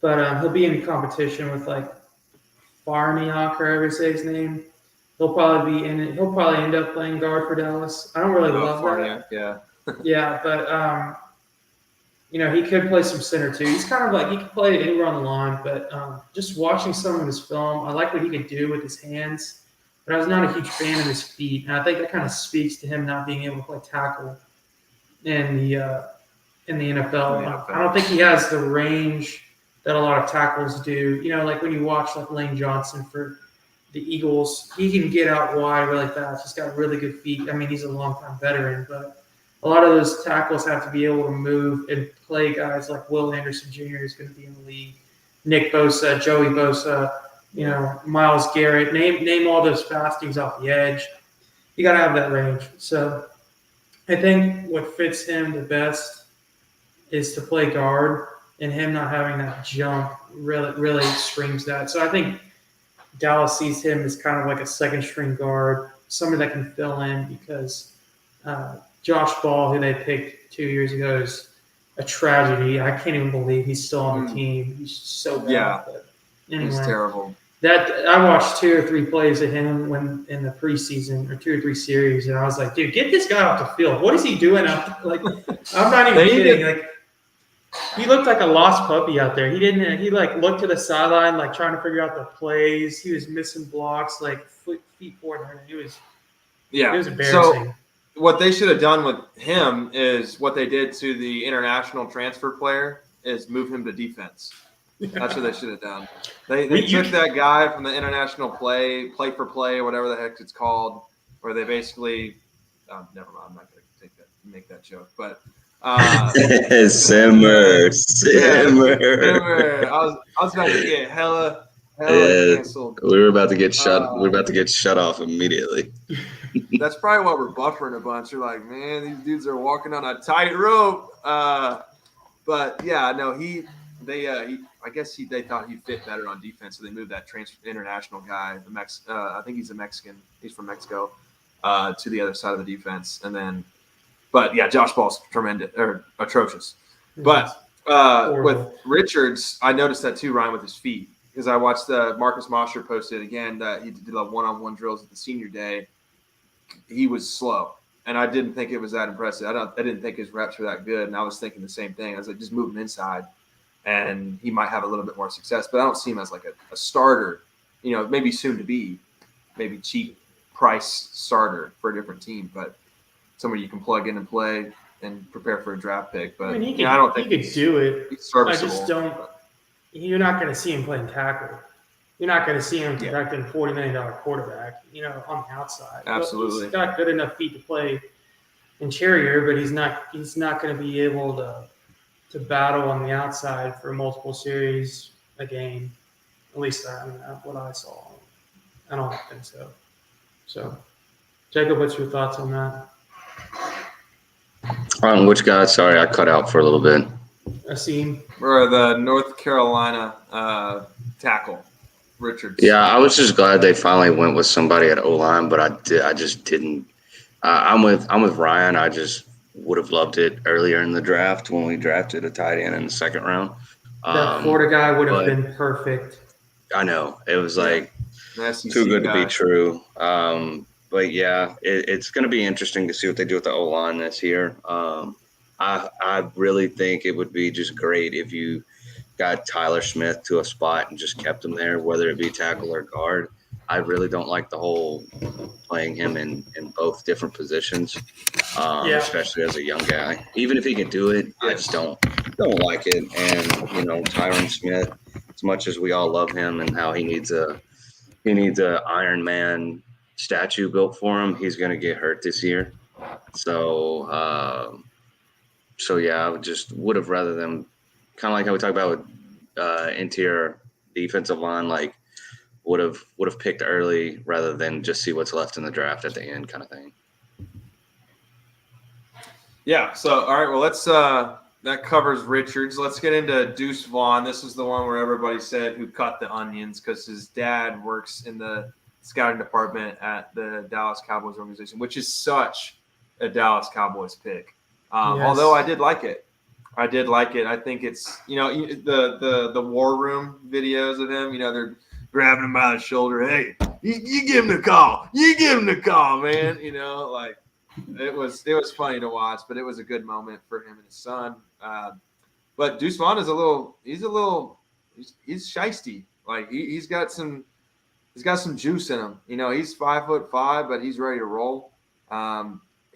but he'll be in competition with like Farniok, or however you say his name. He'll probably end up playing guard for Dallas. I don't really love Farniok, that. Yeah. Yeah, but he could play some center too. He's kind of like he could play anywhere on the line, but just watching some of his film, I like what he could do with his hands, but I was not a huge fan of his feet, and I think that kind of speaks to him not being able to play tackle in the NFL. I don't think he has the range that a lot of tackles do. Like when you watch like Lane Johnson for the Eagles, he can get out wide really fast. He's got really good feet. I mean, he's a long-time veteran, but a lot of those tackles have to be able to move and play guys like Will Anderson Jr. is going to be in the league, Nick Bosa, Joey Bosa, Myles Garrett. Name all those fastings off the edge. You got to have that range. So I think what fits him the best is to play guard, and him not having that jump really screams that. So I think Dallas sees him as kind of like a second-string guard, somebody that can fill in because Josh Ball, who they picked 2 years ago, is a tragedy. I can't even believe he's still on the team. He's so bad. Yeah, but anyway, he's terrible. That I watched 2 or 3 plays of him when in the preseason, or 2 or 3 series, and I was like, dude, get this guy off the field. What is he doing out there? Like, I'm not even kidding. Like, he looked like a lost puppy out there. He looked to the sideline, like trying to figure out the plays. He was missing blocks, like feet forward. It was embarrassing. So what they should have done with him is what they did to the international transfer player is move him to defense. That's what they should have done. They took that guy from the international play for play, or whatever the heck it's called, where they basically never mind, I'm not going to make that joke, but simmer. I was about to get hella canceled. We were about to get shut. We're about to get shut off immediately. That's probably why we're buffering a bunch. You're like, man, these dudes are walking on a tight rope. But yeah, no, they thought he'd fit better on defense, so they moved that international guy, I think he's a Mexican. He's from Mexico, to the other side of the defense, and then. But yeah, Josh Ball's tremendous or atrocious. But with Richards, I noticed that too, Ryan, with his feet, because I watched the Marcus Mosher posted again that he did the one-on-one drills at the senior day. He was slow, and I didn't think it was that impressive. I didn't think his reps were that good, and I was thinking the same thing. I was like, just move him inside, and he might have a little bit more success. But I don't see him as like a starter. Maybe soon to be, maybe cheap price starter for a different team, but. Somewhere you can plug in and play and prepare for a draft pick, but I don't think he could do it. I just don't. You're not going to see him playing tackle. You're not going to see him protecting $40 million quarterback. On the outside. Absolutely, he's got good enough feet to play interior, but he's not going to be able to battle on the outside for multiple series a game. At least what I saw. I don't think so. So, Jacob, what's your thoughts on that? On which guy? Sorry, I cut out for a little bit. Asim. Or the North Carolina tackle, Richards. Yeah, I was just glad they finally went with somebody at O-line, but I just didn't. I'm with Ryan. I just would have loved it earlier in the draft when we drafted a tight end in the second round. That Florida guy would have been perfect. I know. It was like too good to be true. But yeah, it's going to be interesting to see what they do with the O-line this year. I really think it would be just great if you got Tyler Smith to a spot and just kept him there, whether it be tackle or guard. I really don't like the whole playing him in both different positions, especially as a young guy. Even if he can do it, I just don't like it. And Tyron Smith, as much as we all love him and how he needs a he needs a Iron Man statue built for him. He's going to get hurt this year. So, yeah, I would have rather them kind of like how we talk about with interior defensive line, like would have picked early rather than just see what's left in the draft at the end kind of thing. Yeah. So, all right. Well, let's that covers Richards. Let's get into Deuce Vaughn. This is the one where everybody said who cut the onions because his dad works in the scouting department at the Dallas Cowboys organization, which is such a Dallas Cowboys pick. Yes. Although I did like it. I think it's, the war room videos of him, they're grabbing him by the shoulder. Hey, you give him the call. You give him the call, man. It was funny to watch, but it was a good moment for him and his son. But Deuce Vaughn is he's shiesty. Like he's got some juice in him. He's 5'5", but he's ready to roll.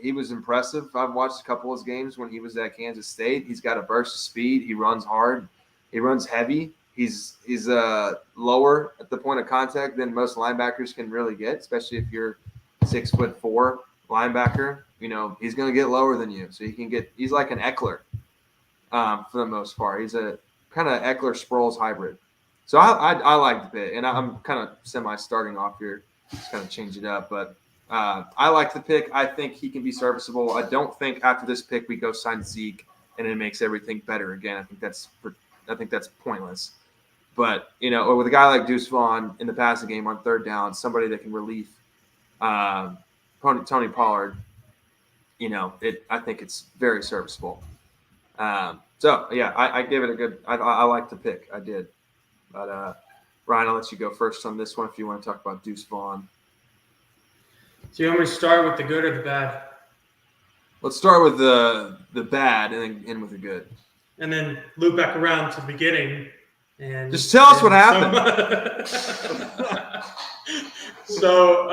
He was impressive. I've watched a couple of his games when he was at Kansas State. He's got a burst of speed. He runs hard. He runs heavy. He's lower at the point of contact than most linebackers can really get, especially if you're 6'4" linebacker. He's going to get lower than you, so he's like an Eckler for the most part. He's a kind of Eckler-Sproles hybrid. So I like the pick, and I'm kind of semi-starting off here, just kind of change it up, but I like the pick. I think he can be serviceable. I don't think after this pick we go sign Zeke and it makes everything better again. I think that's pointless. But with a guy like Deuce Vaughn in the passing game on third down, somebody that can relieve Tony Pollard, I think it's very serviceable. So yeah, I gave it a good. I like the pick. I did. But Ryan, I'll let you go first on this one if you want to talk about Deuce Vaughn. So you want me to start with the good or the bad? Let's start with the bad and then end with the good. And then loop back around to the beginning and just tell us what happened. So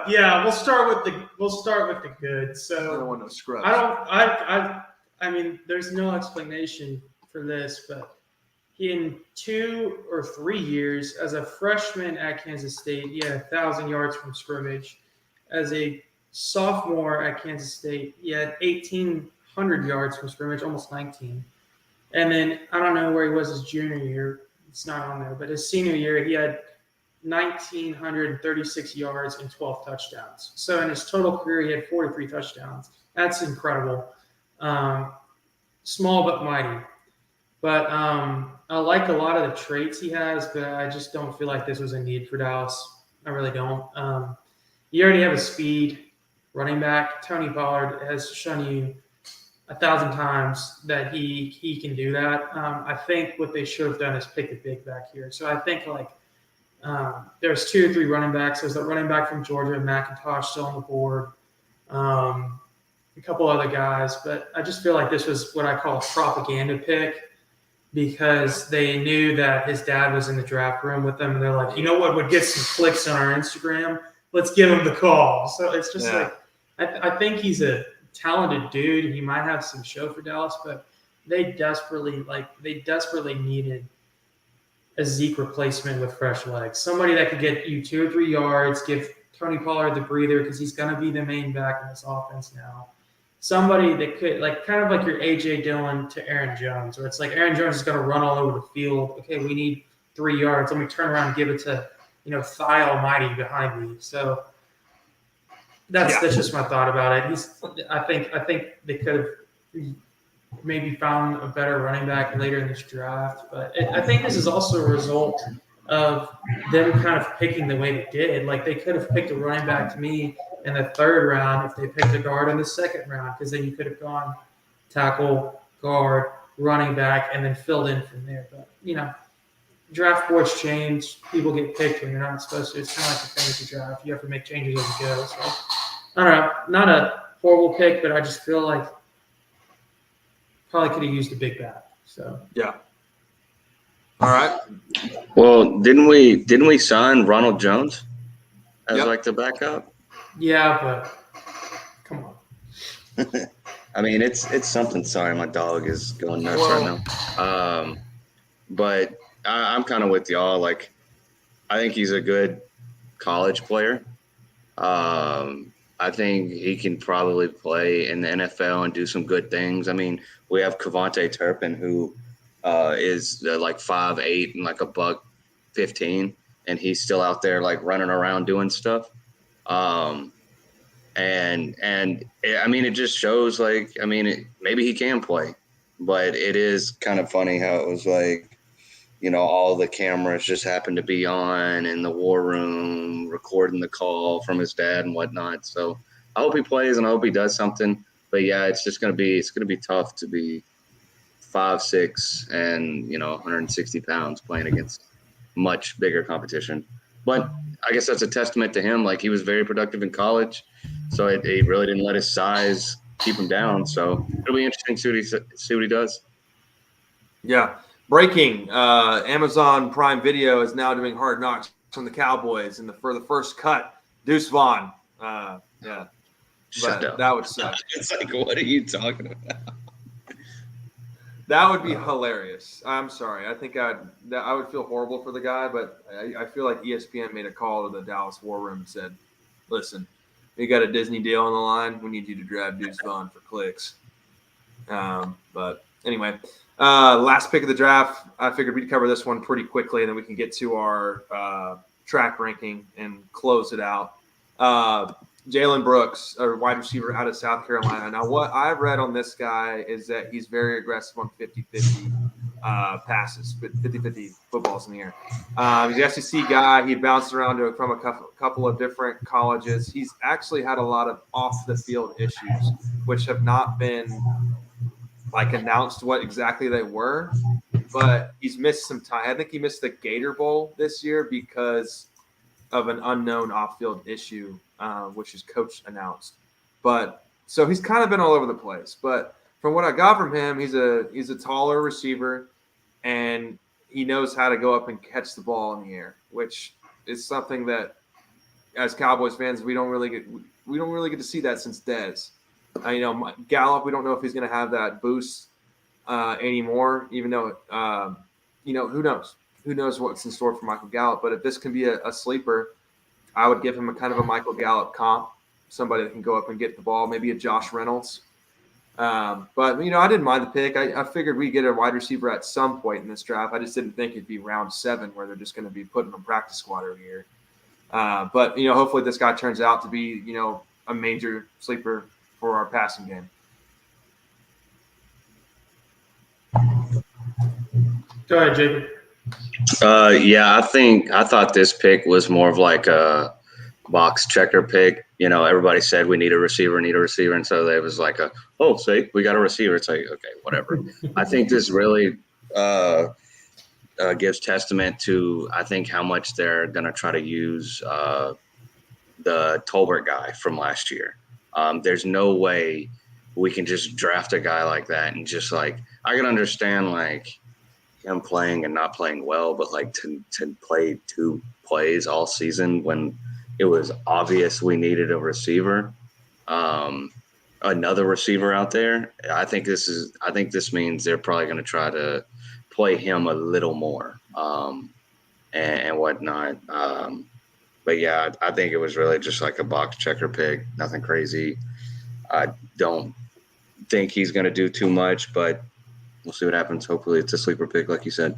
we'll start with the good. So I don't want no scrubs. I mean, there's no explanation for this, but in 2 or 3 years as a freshman at Kansas State, he had 1,000 yards from scrimmage. As a sophomore at Kansas State, he had 1,800 yards from scrimmage, almost 19. And then I don't know where he was his junior year. It's not on there. But his senior year, he had 1,936 yards and 12 touchdowns. So in his total career, he had 43 touchdowns. That's incredible. Small but mighty. But I like a lot of the traits he has, but I just don't feel like this was a need for Dallas. I really don't. You already have a speed running back. Tony Pollard has shown you 1,000 times that he can do that. I think what they should have done is pick a big back here. So I think there's 2 or 3 running backs. There's a running back from Georgia, McIntosh, still on the board. A couple other guys, but I just feel like this was what I call a propaganda pick because they knew that his dad was in the draft room with them. And they're like, you know what would get some clicks on our Instagram? Let's give him the call. So it's just I think he's a talented dude. He might have some show for Dallas, but they desperately needed a Zeke replacement with fresh legs. Somebody that could get you 2 or 3 yards, give Tony Pollard the breather because he's going to be the main back in this offense now. Somebody that could, kind of like your A.J. Dillon to Aaron Jones, where it's like Aaron Jones is going to run all over the field. Okay, we need 3 yards. Let me turn around and give it to, Thigh Almighty behind me. So that's just my thought about it. I think they could have maybe found a better running back later in this draft, but I think this is also a result of them kind of picking the way they did. Like they could have picked a running back to me in the 3rd round if they picked a guard in the 2nd round, because then you could have gone tackle, guard, running back, and then filled in from there. But draft boards change. People get picked when you're not supposed to. It's kind of like a fantasy draft. You have to make changes as you go. So I don't know. Not a horrible pick, but I just feel like probably could have used a big back. So yeah. All right. Well, didn't we sign Ronald Jones as the backup? Yeah, but come on. I mean, it's something. Sorry, my dog is going nuts right now. But I'm kind of with y'all. Like, I think he's a good college player. I think he can probably play in the NFL and do some good things. I mean, we have Kavontae Turpin, who is like 5'8" and like a $115, and he's still out there like running around doing stuff. And I mean, it just shows like, I mean, maybe he can play, but it is kind of funny how it was like, you know, all the cameras just happened to be on in the war room, recording the call from his dad and whatnot. So I hope he plays and I hope he does something. But yeah, it's going to be tough to be 5'6" and, you know, 160 pounds playing against much bigger competition. But I guess that's a testament to him. Like, he was very productive in college, so he really didn't let his size keep him down. So it'll be interesting to see what he does. Yeah. Breaking, Amazon Prime Video is now doing Hard Knocks from the Cowboys, and for the first cut, Deuce Vaughn. Yeah. Shut up. That would suck. It's like, what are you talking about? That would be hilarious. I'm sorry. I think I would feel horrible for the guy, but I feel like ESPN made a call to the Dallas War Room and said, listen, we got a Disney deal on the line. We need you to grab Deuce Vaughn for clicks. But anyway, last pick of the draft. I figured we'd cover this one pretty quickly, and then we can get to our TRAK ranking and close it out. Jalen Brooks, a wide receiver out of South Carolina. Now, what I've read on this guy is that he's very aggressive on 50-50 passes, 50-50 footballs in the air. He's an SEC guy. He bounced around from a couple of different colleges. He's actually had a lot of off-the-field issues, which have not been like announced what exactly they were, but he's missed some time. I think he missed the Gator Bowl this year because of an unknown off-field issue, which his coach announced. But so he's kind of been all over the place. But from what I got from him, he's a taller receiver, and he knows how to go up and catch the ball in the air, which is something that, as Cowboys fans, we don't really get to see that since Dez. Gallup, we don't know if he's going to have that boost anymore, even though, who knows? Who knows what's in store for Michael Gallup. But if this can be a sleeper, I would give him a kind of a Michael Gallup comp, somebody that can go up and get the ball, maybe a Josh Reynolds. But, I didn't mind the pick. I figured we'd get a wide receiver at some point in this draft. I just didn't think it'd be round 7 where they're just going to be putting him on practice squad every year. But hopefully this guy turns out to be, a major sleeper for our passing game. Go ahead, Jacob. I thought this pick was more of like a box checker pick. Everybody said we need a receiver, and so there was like we got a receiver. It's like, okay, whatever. I think this really gives testament to, I think, how much they're going to try to use the Tolbert guy from last year. There's no way we can just draft a guy like that and just like, I can understand like him playing and not playing well, but like to play 2 plays all season when it was obvious we needed a receiver, another receiver out there. I think this means they're probably going to try to play him a little more and whatnot. But yeah, I think it was really just like a box checker pick, nothing crazy. I don't think he's going to do too much, but we'll see what happens. Hopefully it's a sleeper pick, like you said.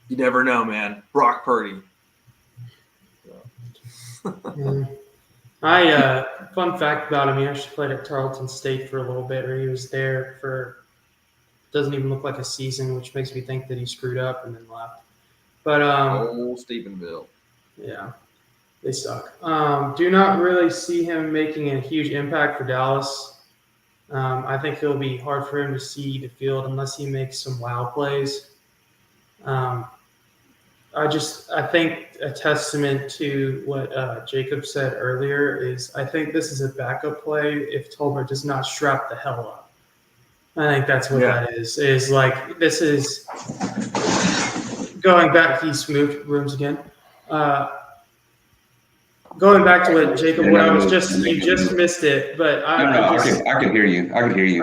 You never know, man. Brock Purdy. Fun fact about him, he actually played at Tarleton State for a little bit, or he was there for, doesn't even look like a season, which makes me think that he screwed up and then left. But Stephenville. Yeah, they suck. Do not really see him making a huge impact for Dallas. I think it'll be hard for him to see the field unless he makes some wow plays. I think a testament to what Jacob said earlier is I think this is a backup play if Tolbert does not strap the hell up. I think that's what that is like, this is going back. He's moved rooms again. Going back to what Jacob, what I was you just missed it, but I could hear you.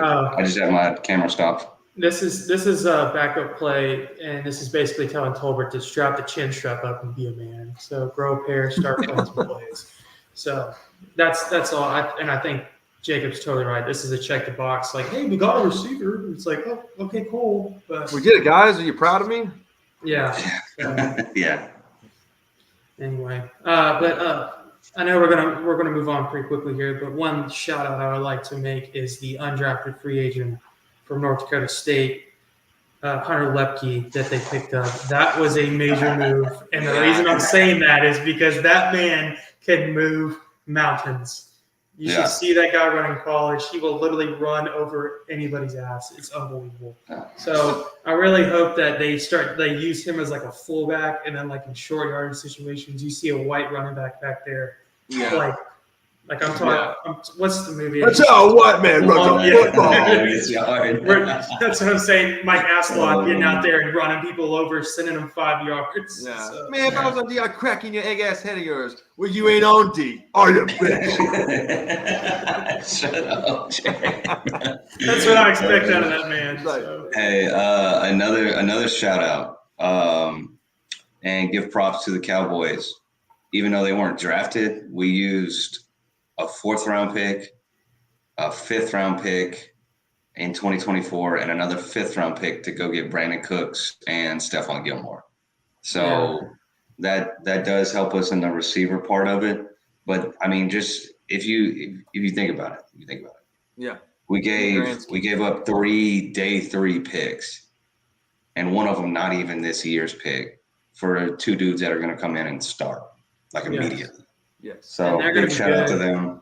Oh. I just had my camera stopped. This is a backup play, and this is basically telling Tolbert to strap the chin strap up and be a man. So grow a pair, start playing some plays. So that's all. I think Jacob's totally right. This is a check the box. Like, hey, we got a receiver. It's like, oh, okay, cool. But We did it, guys. Are you proud of me? yeah. So, Yeah. anyway, but I know we're gonna move on pretty quickly here. But one shout out I would like to make is the undrafted free agent from North Dakota State, Hunter Lepke, that they picked up. That was a major move, and the reason I'm saying that is because that man can move mountains. You should see that guy running college. He will literally run over anybody's ass. It's unbelievable. So I really hope that they use him as like a fullback, and then like in short yardage situations, you see a white running back there. Yeah. Like I'm talking. What's the movie? That's how a white man runs a football. That's what I'm saying. Mike Aslot getting out there and running people over, sending them 5 yards. Yeah. So, Man, if I was on D, I'd crack in your egg ass head of yours. Well, you ain't on D. Are you, bitch? Shut up, Jay. That's what I expect out of that man. So. Hey, another shout out, and give props to the Cowboys. Even though they weren't drafted, we used a 4th round pick, a 5th round pick in 2024, and another 5th round pick to go get Brandon Cooks and Stephon Gilmore. So that does help us in the receiver part of it. But I mean, just if you think about it, Yeah. we gave up 3 day 3 picks, and one of them not even this year's pick, for 2 dudes that are going to come in and start like immediately. Yes. So big shout out to them.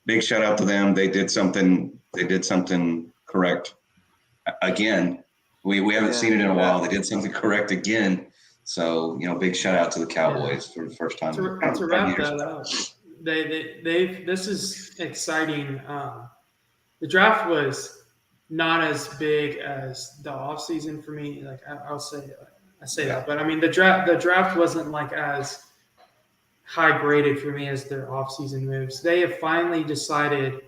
Big shout out to them. They did something correct. Again, we haven't seen it in a while. They did something correct again. So, big shout out to the Cowboys for the first time. To wrap that up, this is exciting. The draft was not as big as the offseason for me. Like I say that, but I mean the draft wasn't like as high graded for me as their offseason moves. They have finally decided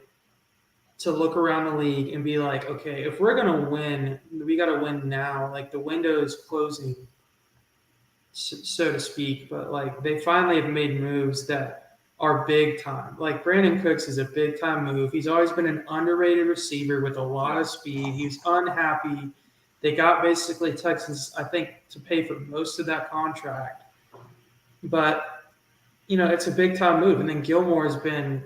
to look around the league and be like, okay, if we're going to win, we got to win now. Like the window is closing, so to speak. But like they finally have made moves that are big time. Like Brandon Cooks is a big time move. He's always been an underrated receiver with a lot of speed. He's unhappy. They got basically Texans, I think, to pay for most of that contract. But it's a big time move. And then Gilmore has been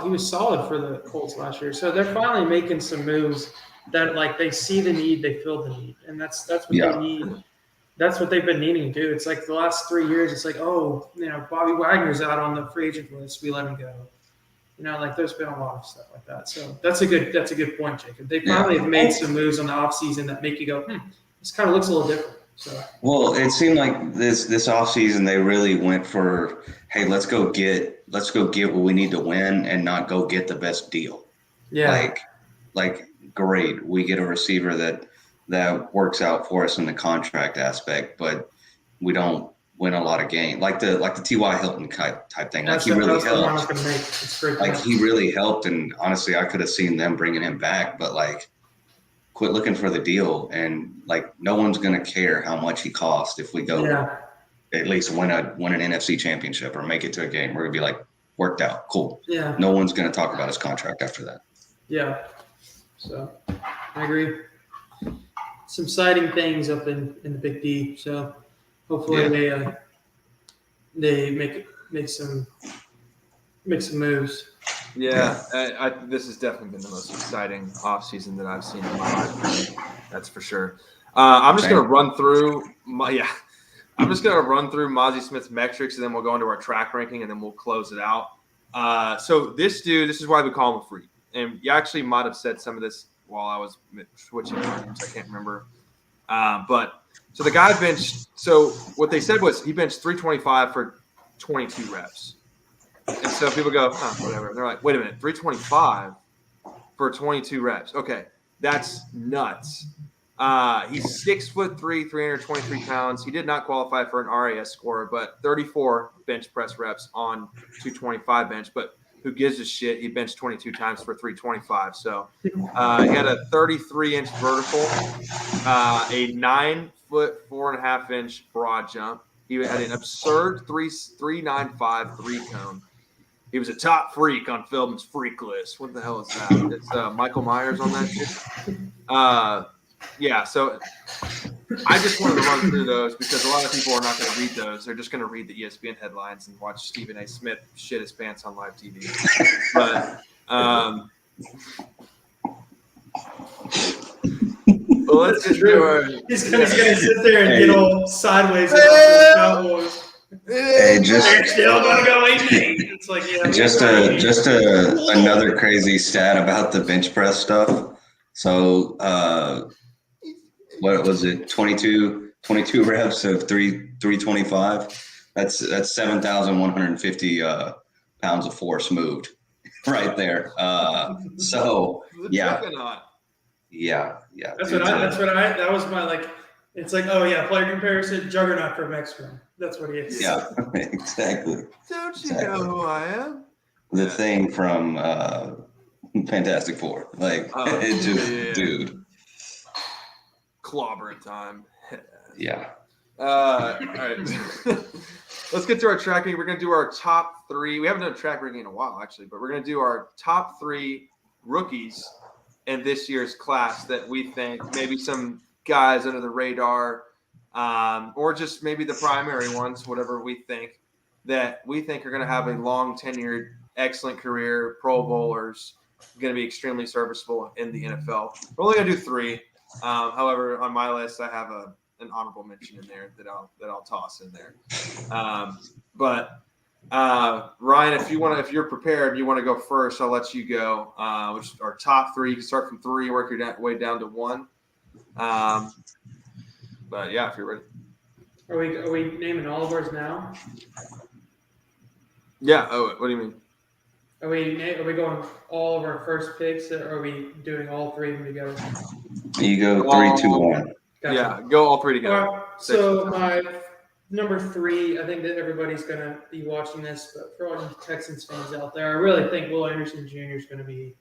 he was solid for the Colts last year. So they're finally making some moves that like they see the need, they fill the need. And that's what they need. That's what they've been needing to do. It's like the last 3 years, it's like, Bobby Wagner's out on the free agent list. We let him go. Like there's been a lot of stuff like that. So that's a good point, Jacob. They finally have made some moves on the offseason that make you go, this kind of looks a little different. So. Well, it seemed like this offseason they really went for, hey, let's go get what we need to win and not go get the best deal. Yeah. Like great, we get a receiver that works out for us in the contract aspect, but we don't win a lot of games. Like the T.Y. Hilton type thing. Like he really helped. Like he really helped, and honestly, I could have seen them bringing him back, but like quit looking for the deal, and like no one's gonna care how much he cost if we go at least win an NFC championship or make it to a game. We're gonna be like, worked out, cool. Yeah. No one's gonna talk about his contract after that. Yeah. So I agree. Some exciting things up in the Big D. So hopefully they make some moves. Yeah, this has definitely been the most exciting offseason that I've seen in my life. That's for sure. I'm just going to run through Mozzie Smith's metrics, and then we'll go into our track ranking, and then we'll close it out. So this dude, this is why we call him a freak. And you actually might have said some of this while I was switching games. I can't remember. But so the guy benched. So what they said was he benched 325 for 22 reps. And so people go, whatever. And they're like, wait a minute, 325 for 22 reps. Okay, that's nuts. He's 6'3", 323 pounds. He did not qualify for an RAS score, but 34 bench press reps on 225 bench. But who gives a shit? He benched 22 times for 325. So he had a 33-inch vertical, a 9-foot 4.5-inch broad jump. He had an absurd 3.95 3-cone. He was a top freak on Feldman's freak list. What the hell is that? It's Michael Myers on that shit. Yeah, so I just wanted to run through those because a lot of people are not going to read those. They're just going to read the ESPN headlines and watch Stephen A. Smith shit his pants on live TV. But well, let's just do our. He's gonna sit there and get all sideways about the Cowboys. Hey, They're still gonna go 8-8. It's like, yeah. just another crazy stat about the bench press stuff. So what was it? 22 reps of 325. That's 7,150 pounds of force moved right there. So yeah. That was my, like, it's like, oh yeah, player comparison, juggernaut for Mexico. That's what he is. Yeah, exactly. Don't you know who I am? The thing from Fantastic Four. Like, dude. Clobbering time. Yeah. All right. Let's get to our tracking. We're going to do our top 3. We haven't done a track ranking in a while, actually, but we're going to do our top 3 rookies in this year's class that we think maybe some guys under the radar, or just maybe the primary ones, whatever we think are going to have a long tenured, excellent career, Pro Bowlers, going to be extremely serviceable in the NFL. We're only going to do 3. However, on my list, I have an honorable mention in there that I'll toss in there. But Ryan, if you're prepared, you want to go first, I'll let you go. Which are top 3. You can start from 3, work your way down to 1. But yeah, if you're ready. Are we naming all of ours now? Yeah. Oh, what do you mean? Are we going all of our first picks, or are we doing all 3 of them together? You go 3, 2, 1. Gotcha. Yeah, go all 3 together. Right, so my number 3, I think that everybody's going to be watching this, but for all you Texans fans out there, I really think Will Anderson Jr. is going to be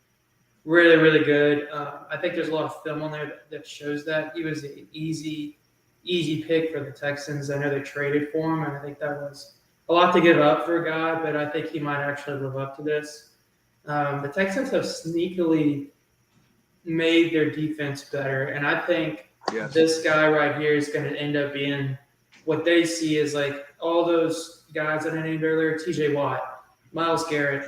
really, really good. I think there's a lot of film on there that shows that. He was an easy pick for the Texans. I know they traded for him, and I think that was a lot to give up for a guy, but I think he might actually live up to this. The Texans have sneakily made their defense better, and I think this guy right here is going to end up being what they see as like all those guys that I named earlier, TJ Watt, Myles Garrett,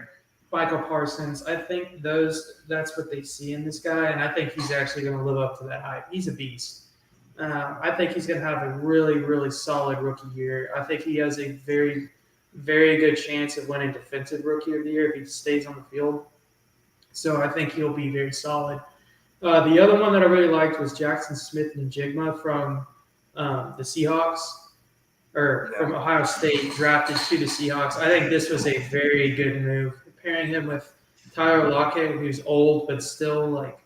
Michael Parsons. I think that's what they see in this guy, and I think he's actually going to live up to that hype. He's a beast. I think he's going to have a really, really solid rookie year. I think he has a very, very good chance of winning Defensive Rookie of the Year if he stays on the field. So I think he'll be very solid. The other one that I really liked was Jackson Smith-Njigba from the Seahawks, from Ohio State, drafted to the Seahawks. I think this was a very good move. Pairing him with Tyler Lockett, who's old but still like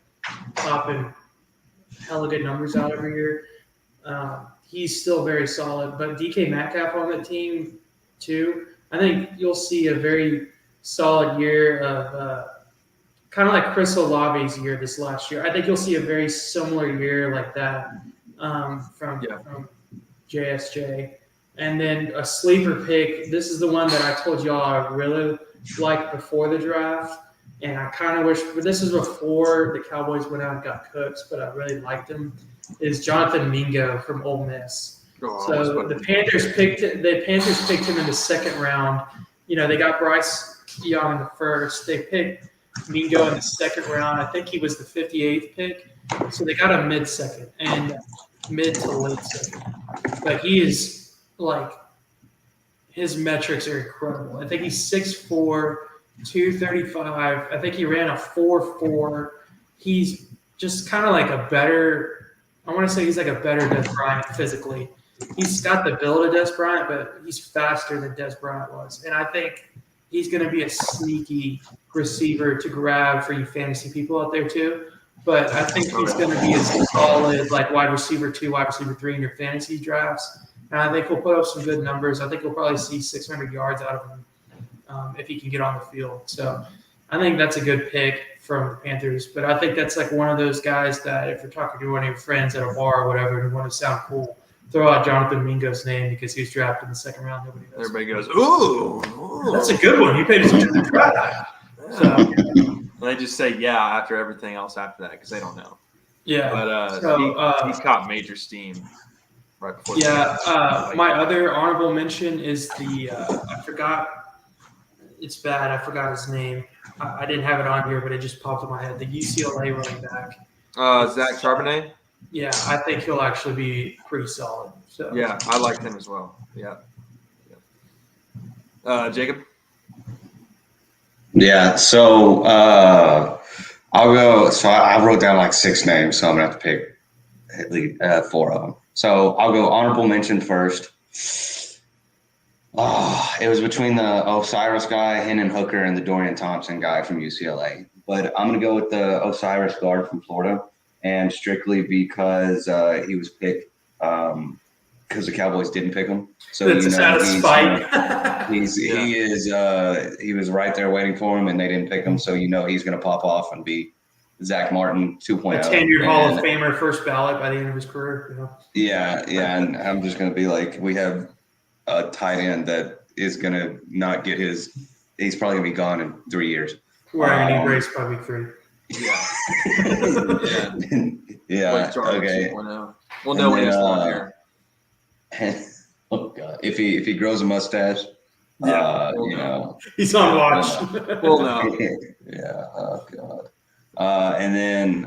popping hella good numbers out every year. He's still very solid. But DK Metcalf on the team too. I think you'll see a very solid year of kind of like Chris Olave's year this last year. I think you'll see a very similar year like that from JSJ. And then a sleeper pick. This is the one that I told y'all I really liked before the draft. And I kind of wish, but this is before the Cowboys went out and got Cooks, but I really liked him, is Jonathan Mingo from Ole Miss. So the Panthers picked him in the 2nd round. You know, they got Bryce Young in the 1st. They picked Mingo in the 2nd round. I think he was the 58th pick. So they got a mid-2nd and mid to late 2nd. But he is like, his metrics are incredible. I think he's 6'4", 235. I think he ran a 4.4. He's just kind of like a better, I want to say he's like a better Des Bryant physically. He's got the build of Des Bryant, but he's faster than Des Bryant was. And I think he's going to be a sneaky receiver to grab for you fantasy people out there too. But I think he's going to be a solid like wide receiver 2, wide receiver 3 in your fantasy drafts. And I think he'll put up some good numbers. I think we'll probably see 600 yards out of him. if he can get on the field. So I think that's a good pick from the Panthers. But I think that's like one of those guys that if you're talking to one of your friends at a bar or whatever and you want to sound cool, throw out Jonathan Mingo's name because he was drafted in the second round. Nobody knows. Everybody goes, ooh. That's a good one. You paid attention to the draft. So, they just say yeah after everything else after that because they don't know. yeah. But he caught major steam right before. My other honorable mention is I forgot. It's bad. I forgot his name. I didn't have it on here, but it just popped in my head. The UCLA running back. Zach Charbonnet. Yeah, I think he'll actually be pretty solid. So yeah, I like him as well. Yeah. Jacob. Yeah, so I'll go. So I wrote down like 6 names, so I'm gonna have to pick at least 4 of them. So I'll go honorable mention first. Oh, it was between the Osiris guy, Hendon Hooker, and the Dorian Thompson guy from UCLA. But I'm gonna go with the Osiris guard from Florida, and strictly because he was picked because the Cowboys didn't pick him. So it's a spite. He was right there waiting for him, and they didn't pick him. So he's going to pop off and be Zach Martin 2.0. A tenured Hall of Famer, first ballot by the end of his career. Yeah, and I'm just going to be like, we have a tight end that is going to not get his. He's probably going to be gone in 3 years. Wearing a knee brace by week 3. Yeah. Okay. We'll know when he's on here. Oh God! If he grows a mustache, he's on watch. We'll know. Yeah. Oh God. And then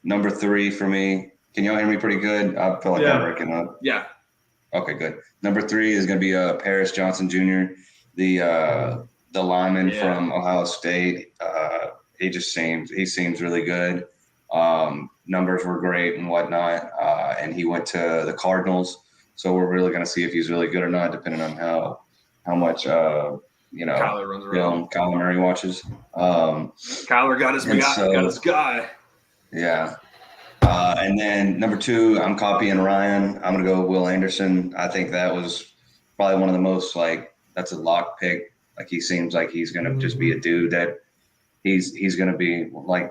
number 3 for me. Can y'all hear me pretty good? I feel like I'm breaking up. Yeah. Okay. Good. Number 3 is going to be Paris Johnson Jr., the lineman from Ohio State. He seems really good. Numbers were great and whatnot. And he went to the Cardinals. So we're really going to see if he's really good or not, depending on how much, Kyler runs around. Kyler Murray watches. Kyler got his guy. Yeah. And then number 2, I'm copying Ryan. I'm going to go Will Anderson. I think that was probably one of the most, that's a lock pick. He seems like he's going to just be a dude that he's going to be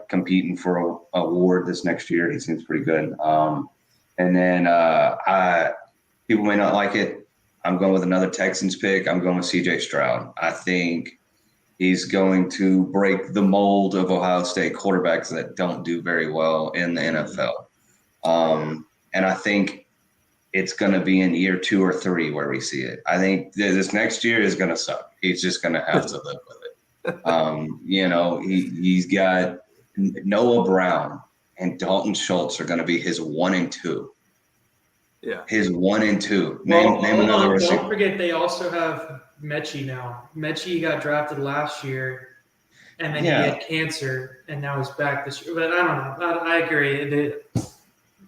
competing for a award this next year. He seems pretty good. And then people may not like it. I'm going with another Texans pick. I'm going with C.J. Stroud. I think he's going to break the mold of Ohio State quarterbacks that don't do very well in the NFL. And I think it's going to be in year 2 or 3 where we see it. I think this next year is going to suck. He's just going to have to live with it. He's got Noah Brown and Dalton Schultz are going to be his 1 and 2. Yeah. His 1 and 2. Name another receiver. Don't forget they also have Mechie now. Mechie got drafted last year, and then he had cancer, and now he's back this year. But I don't know. I agree.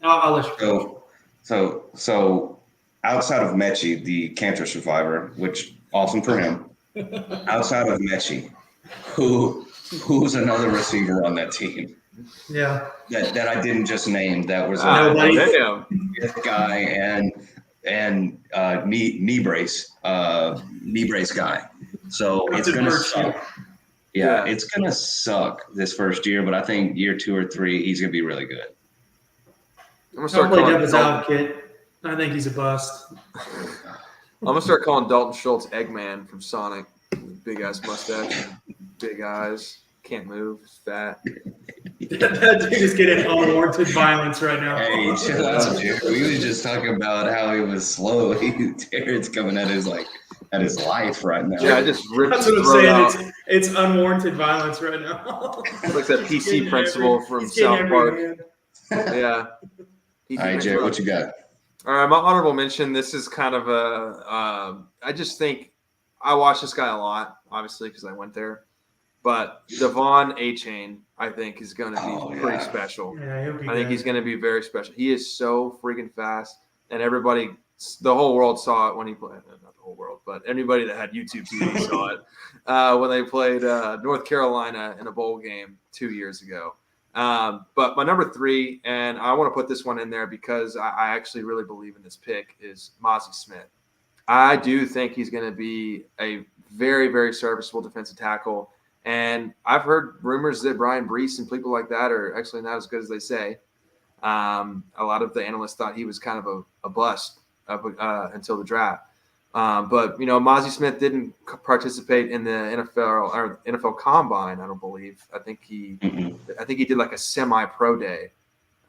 I'll let you go. So outside of Mechie, the cancer survivor, which awesome for him. Outside of Mechie, who's another receiver on that team? Yeah. That I didn't just name. That was this guy and knee brace guy. So it's gonna suck. Yeah, it's gonna suck this first year, but I think year 2 or 3 he's gonna be really good. I'm gonna start calling him advocate. I think he's a bust. I'm gonna start calling Dalton Schultz Eggman from Sonic. Big ass mustache, big eyes, can't move, fat. That dude is getting unwarranted violence right now. Hey, shout out to Jared. We were just talking about how he was slow. Jared's coming at his life right now. Yeah, I just ripped. That's what I'm saying. It's unwarranted violence right now. It's like that PC principal from South Park. Yeah. All right, Jared, what you got? All right, my honorable mention. This is kind of I just think I watch this guy a lot, obviously, because I went there. But Devon A-Chain, I think, is going to be pretty special. Yeah, I think he's going to be very special. He is so freaking fast, and everybody, the whole world saw it when he played. Not the whole world, but anybody that had YouTube TV saw it when they played North Carolina in a bowl game 2 years ago. But my number 3, and I want to put this one in there because I actually really believe in this pick, is Mozzie Smith. I do think he's going to be a very, very serviceable defensive tackle. And I've heard rumors that Brian Brees and people like that are actually not as good as they say. A lot of the analysts thought he was kind of a bust until the draft. But Mozzie Smith didn't participate in the NFL or NFL Combine. I don't believe. I think he did like a semi-pro day.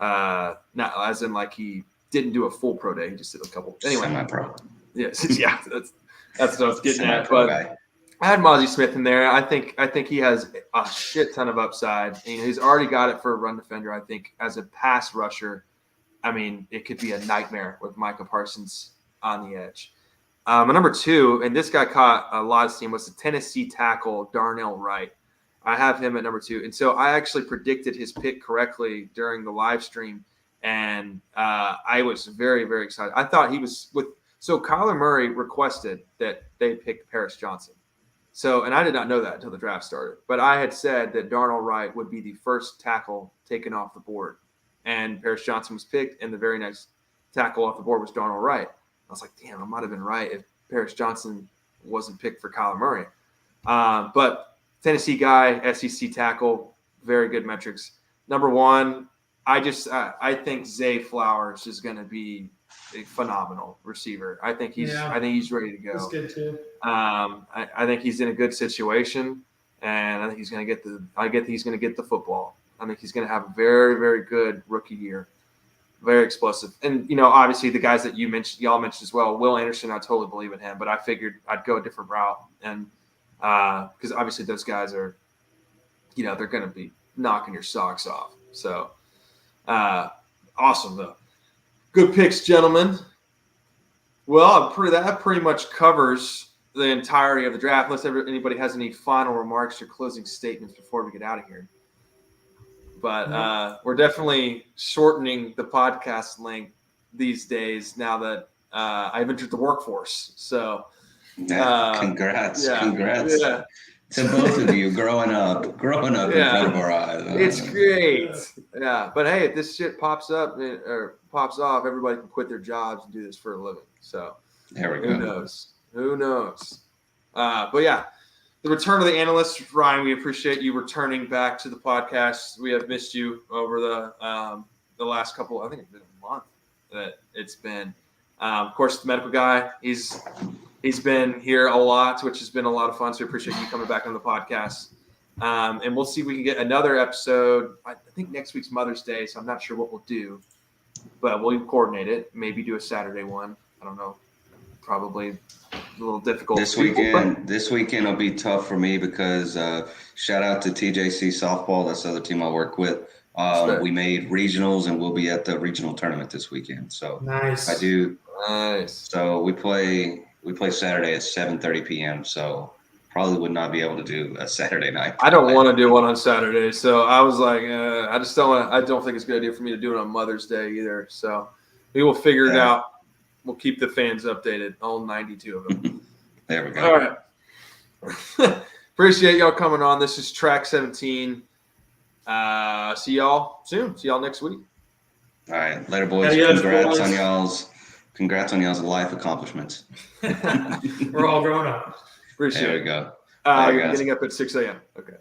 Not as in like he didn't do a full pro day. He just did a couple. Anyway, semi-pro. Yes, yeah, that's what I was getting at. Semi-pro But guy. I had Mozzie Smith in there. I think he has a shit ton of upside. He's already got it for a run defender. I think as a pass rusher, I mean, it could be a nightmare with Micah Parsons on the edge. My number 2, and this guy caught a lot of steam, was the Tennessee tackle Darnell Wright. I have him at number 2, and so I actually predicted his pick correctly during the live stream, and I was very, very excited. I thought he was with. So Kyler Murray requested that they pick Paris Johnson. So, and I did not know that until the draft started, but I had said that Darnell Wright would be the first tackle taken off the board, and Paris Johnson was picked, and the very next tackle off the board was Darnell Wright. I was like, damn, I might have been right if Paris Johnson wasn't picked for Kyler Murray. But Tennessee guy, SEC tackle, very good metrics. Number 1, I think Zay Flowers is going to be a phenomenal receiver. I think he's ready to go. That's good too. I think he's in a good situation, and I think he's going to get the football. I think he's going to have a very, very good rookie year. Very explosive. And, obviously the guys that y'all mentioned as well, Will Anderson, I totally believe in him, but I figured I'd go a different route. And because obviously those guys are, they're going to be knocking your socks off. So awesome, though. Good picks, gentlemen. Well, that pretty much covers the entirety of the draft, unless anybody has any final remarks or closing statements before we get out of here. But we're definitely shortening the podcast length these days now that I've entered the workforce. So Congrats. Yeah. To both of you growing up in front of our eyes. It's great. Yeah. But hey, if this shit pops up or pops off, everybody can quit their jobs and do this for a living. So there we go. Who knows? But yeah, the return of the analyst, Ryan, we appreciate you returning back to the podcast. We have missed you over the last couple, I think it's been a month that it's been. Of course, the medical guy, he's been here a lot, which has been a lot of fun. So we appreciate you coming back on the podcast. And we'll see if we can get another episode. I think next week's Mother's Day, so I'm not sure what we'll do, but we'll coordinate it. Maybe do a Saturday one. I don't know. Probably a little difficult. This weekend will be tough for me because shout out to TJC Softball. That's the other team I work with. We made regionals, and we'll be at the regional tournament this weekend. So nice. I do. Nice. So we play Saturday at 7:30 p.m. So probably would not be able to do a Saturday night. I don't want to do one on Saturday, so I was like, I just don't want. I don't think it's a good idea for me to do it on Mother's Day either. So we will figure it out. We'll keep the fans updated, all 92 of them. There we go. All right. Appreciate y'all coming on. This is TRAK 17. See y'all soon. See y'all next week. All right. Later, boys. Congrats on y'all's life accomplishments. We're all grown up. Appreciate it. There we go. You're getting up at 6 a.m. Okay.